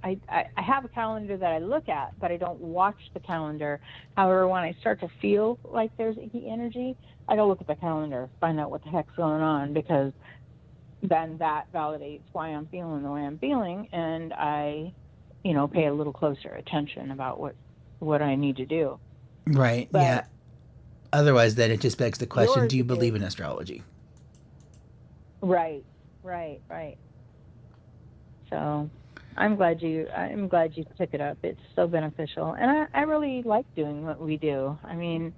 I have a calendar that I look at, but I don't watch the calendar. However, when I start to feel like there's icky energy, I go look at the calendar, find out what the heck's going on, because then that validates why I'm feeling the way I'm feeling, and I pay a little closer attention about what I need to do. Right. But yeah. Otherwise, then it just begs the question: do you believe in astrology? Right. So, I'm glad you took it up. It's so beneficial, and I really like doing what we do. I mean,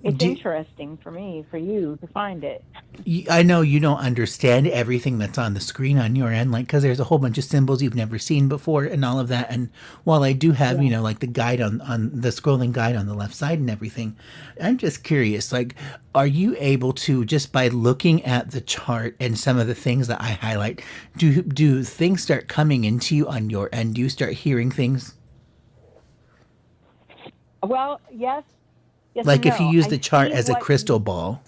it's interesting for me, for you to find it. I know you don't understand everything that's on the screen on your end, like, because there's a whole bunch of symbols you've never seen before and all of that. And while I do have, like the guide on the scrolling guide on the left side and everything, I'm just curious, like, are you able to, just by looking at the chart and some of the things that I highlight, do things start coming into you on your end? Do you start hearing things? Well, yes. Yes, like if no. you use the chart as a crystal you, ball.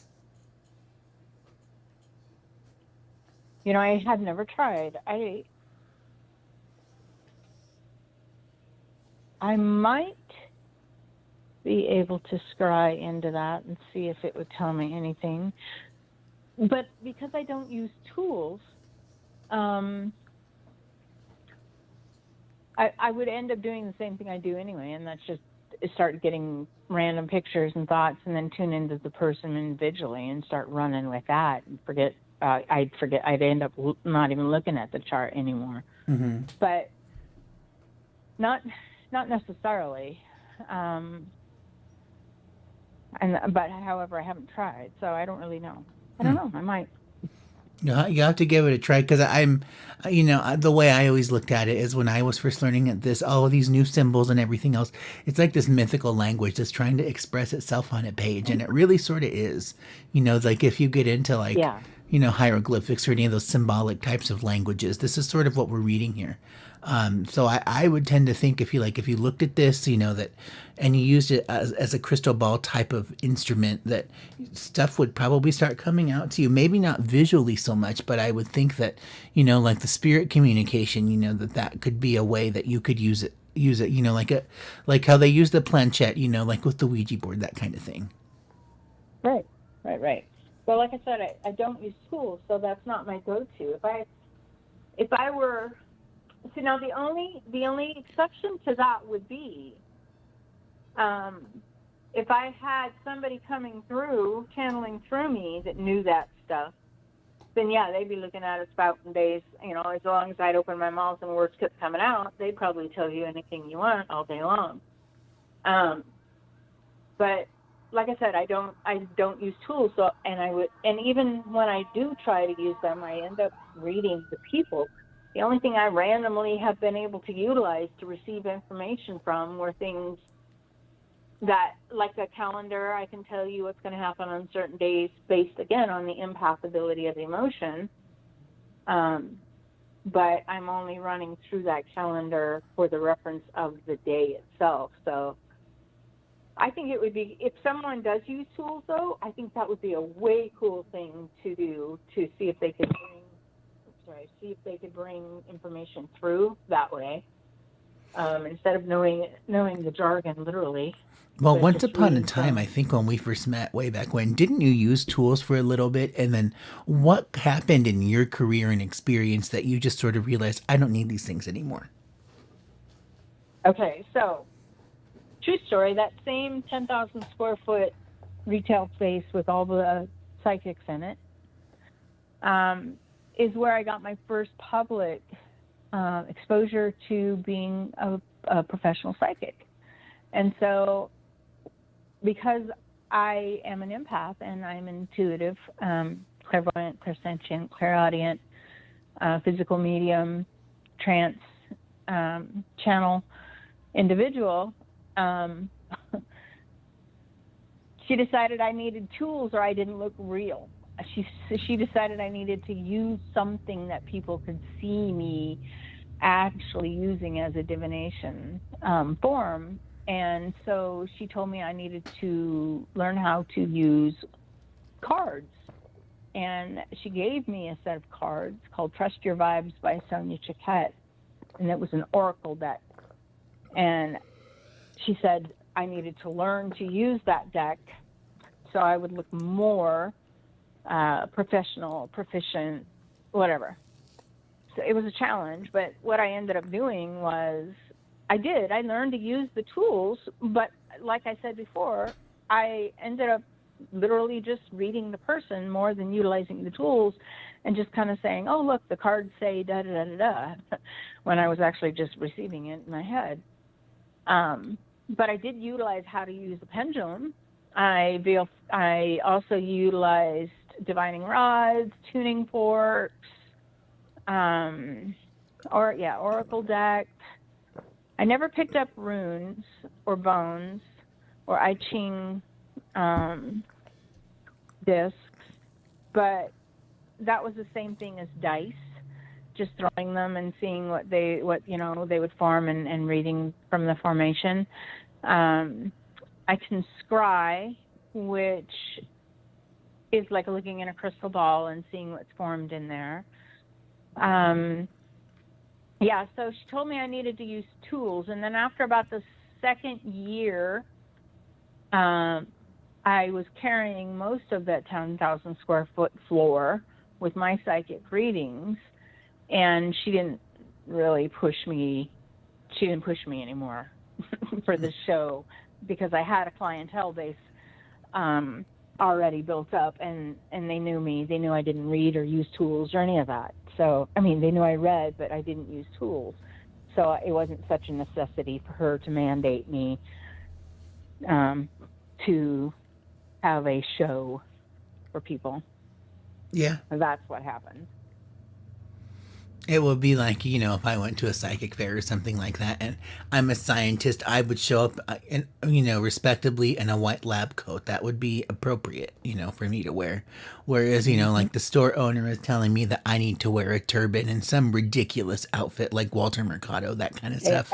I had never tried. I might be able to scry into that and see if it would tell me anything. But because I don't use tools, I would end up doing the same thing I do anyway, and that's just start getting random pictures and thoughts, and then tune into the person individually and start running with that, and I'd end up not even looking at the chart anymore. Mm-hmm. But not necessarily. But however, I haven't tried, so I don't really know. I don't know. I might. You have to give it a try, because I'm, the way I always looked at it is when I was first learning at this, all of these new symbols and everything else, it's like this mythical language that's trying to express itself on a page, and it really sort of is. Like if you get into like, hieroglyphics or any of those symbolic types of languages, this is sort of what we're reading here. So I would tend to think if you looked at this, that, and you used it as a crystal ball type of instrument, that stuff would probably start coming out to you. Maybe not visually so much, but I would think that, like the spirit communication, that could be a way that you could use it, like how they use the planchette, like with the Ouija board, that kind of thing. Right. Well, like I said, I don't use tools, so that's not my go-to. If I were, so now the only exception to that would be if I had somebody coming through, channeling through me that knew that stuff, then yeah, they'd be looking at us spouting days. You know, as long as I'd open my mouth and words kept coming out, they'd probably tell you anything you want all day long. But like I said, I don't use tools. So, and even when I do try to use them, I end up reading the people. The only thing I randomly have been able to utilize to receive information from were things that, like a calendar, I can tell you what's going to happen on certain days based, again, on the empath ability of the emotion. But I'm only running through that calendar for the reference of the day itself. So I think it would be, if someone does use tools, though, I think that would be a way cool thing to do, to see if they could bring information through that way, instead of knowing the jargon literally. Well, But once just upon a reading time, from- I think when we first met way back when, didn't you use tools for a little bit? And then what happened in your career and experience that you just sort of realized, I don't need these things anymore? Okay, so true story. That same 10,000 square foot retail space with all the psychics in it is where I got my first public exposure to being a professional psychic. And so, because I am an empath and I'm intuitive, clairvoyant, clairsentient, clairaudient, physical medium, trance, channel individual, she decided I needed tools or I didn't look real. She decided I needed to use something that people could see me actually using as a divination form. And so she told me I needed to learn how to use cards. And she gave me a set of cards called Trust Your Vibes by Sonia Chiquette. And it was an oracle deck. And she said I needed to learn to use that deck so I would look more professional, proficient, whatever. So it was a challenge, but what I ended up doing was I learned to use the tools, but like I said before, I ended up literally just reading the person more than utilizing the tools and just kind of saying, oh, look, the cards say da-da-da-da-da, when I was actually just receiving it in my head. But I did utilize how to use the pendulum. I also utilized divining rods, tuning forks, oracle deck. I never picked up runes or bones or I Ching discs, but that was the same thing as dice, just throwing them and seeing what they would form and reading from the formation. I can scry, which is like looking in a crystal ball and seeing what's formed in there. So she told me I needed to use tools. And then after about the second year, I was carrying most of that 10,000 square foot floor with my psychic readings. And she didn't push me anymore for the show because I had a clientele base already built up, and they knew me. They knew I didn't read or use tools or any of that. So, I mean, they knew I read, but I didn't use tools. So it wasn't such a necessity for her to mandate me to have a show for people. Yeah. And that's what happened. It would be like, if I went to a psychic fair or something like that and I'm a scientist, I would show up, respectably in a white lab coat. That would be appropriate, for me to wear. Whereas, like the store owner is telling me that I need to wear a turban and some ridiculous outfit like Walter Mercado, that kind of stuff.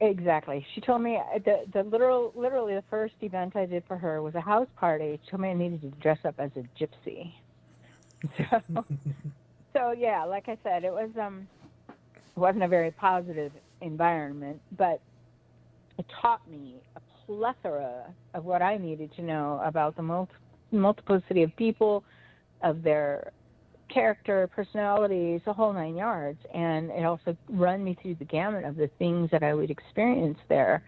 Exactly. She told me literally the first event I did for her was a house party. She told me I needed to dress up as a gypsy. So yeah, like I said, it wasn't a very positive environment, but it taught me a plethora of what I needed to know about the multiplicity of people, of their character, personalities, the whole 9 yards. And it also run me through the gamut of the things that I would experience there,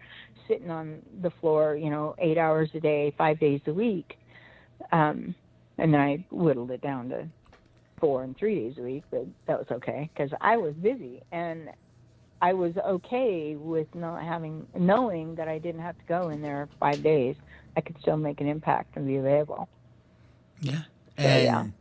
sitting on the floor, 8 hours a day, 5 days a week. And then I whittled it down to 4 and 3 days a week, but that was okay because I was busy and I was okay with knowing that I didn't have to go in there 5 days. I could still make an impact and be available. Yeah. So,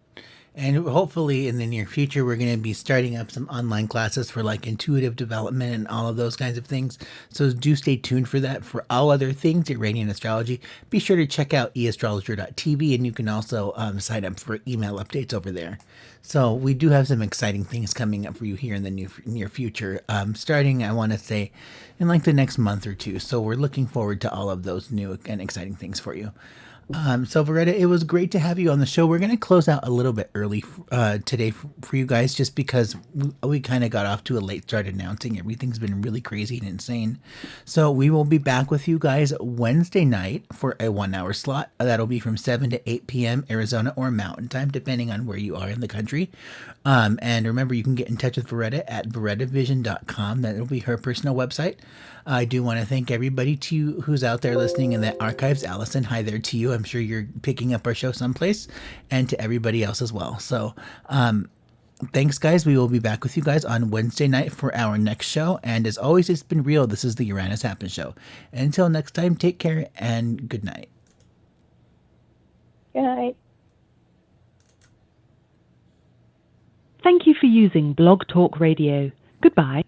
And hopefully in the near future, we're going to be starting up some online classes for like intuitive development and all of those kinds of things. So do stay tuned for that. For all other things Uranian Astrology, be sure to check out eastrologer.tv, and you can also sign up for email updates over there. So we do have some exciting things coming up for you here in the near future, starting, I want to say, in like the next month or two. So we're looking forward to all of those new and exciting things for you. So Veretta, it was great to have you on the show. We're going to close out a little bit early today for you guys, just because we kind of got off to a late start announcing. Everything's been really crazy and insane. So we will be back with you guys Wednesday night for a 1 hour slot. That'll be from 7 to 8 p.m. Arizona or Mountain Time, depending on where you are in the country. And remember, you can get in touch with Veretta at verettavision.com. That'll be her personal website. I do want to thank everybody who's out there listening in the archives. Allison, hi there to you. I'm sure you're picking up our show someplace, and to everybody else as well. So thanks, guys. We will be back with you guys on Wednesday night for our next show. And as always, it's been real. This is the Uranus Happens Show. Until next time, take care and good night. Good night. Thank you for using Blog Talk Radio. Goodbye.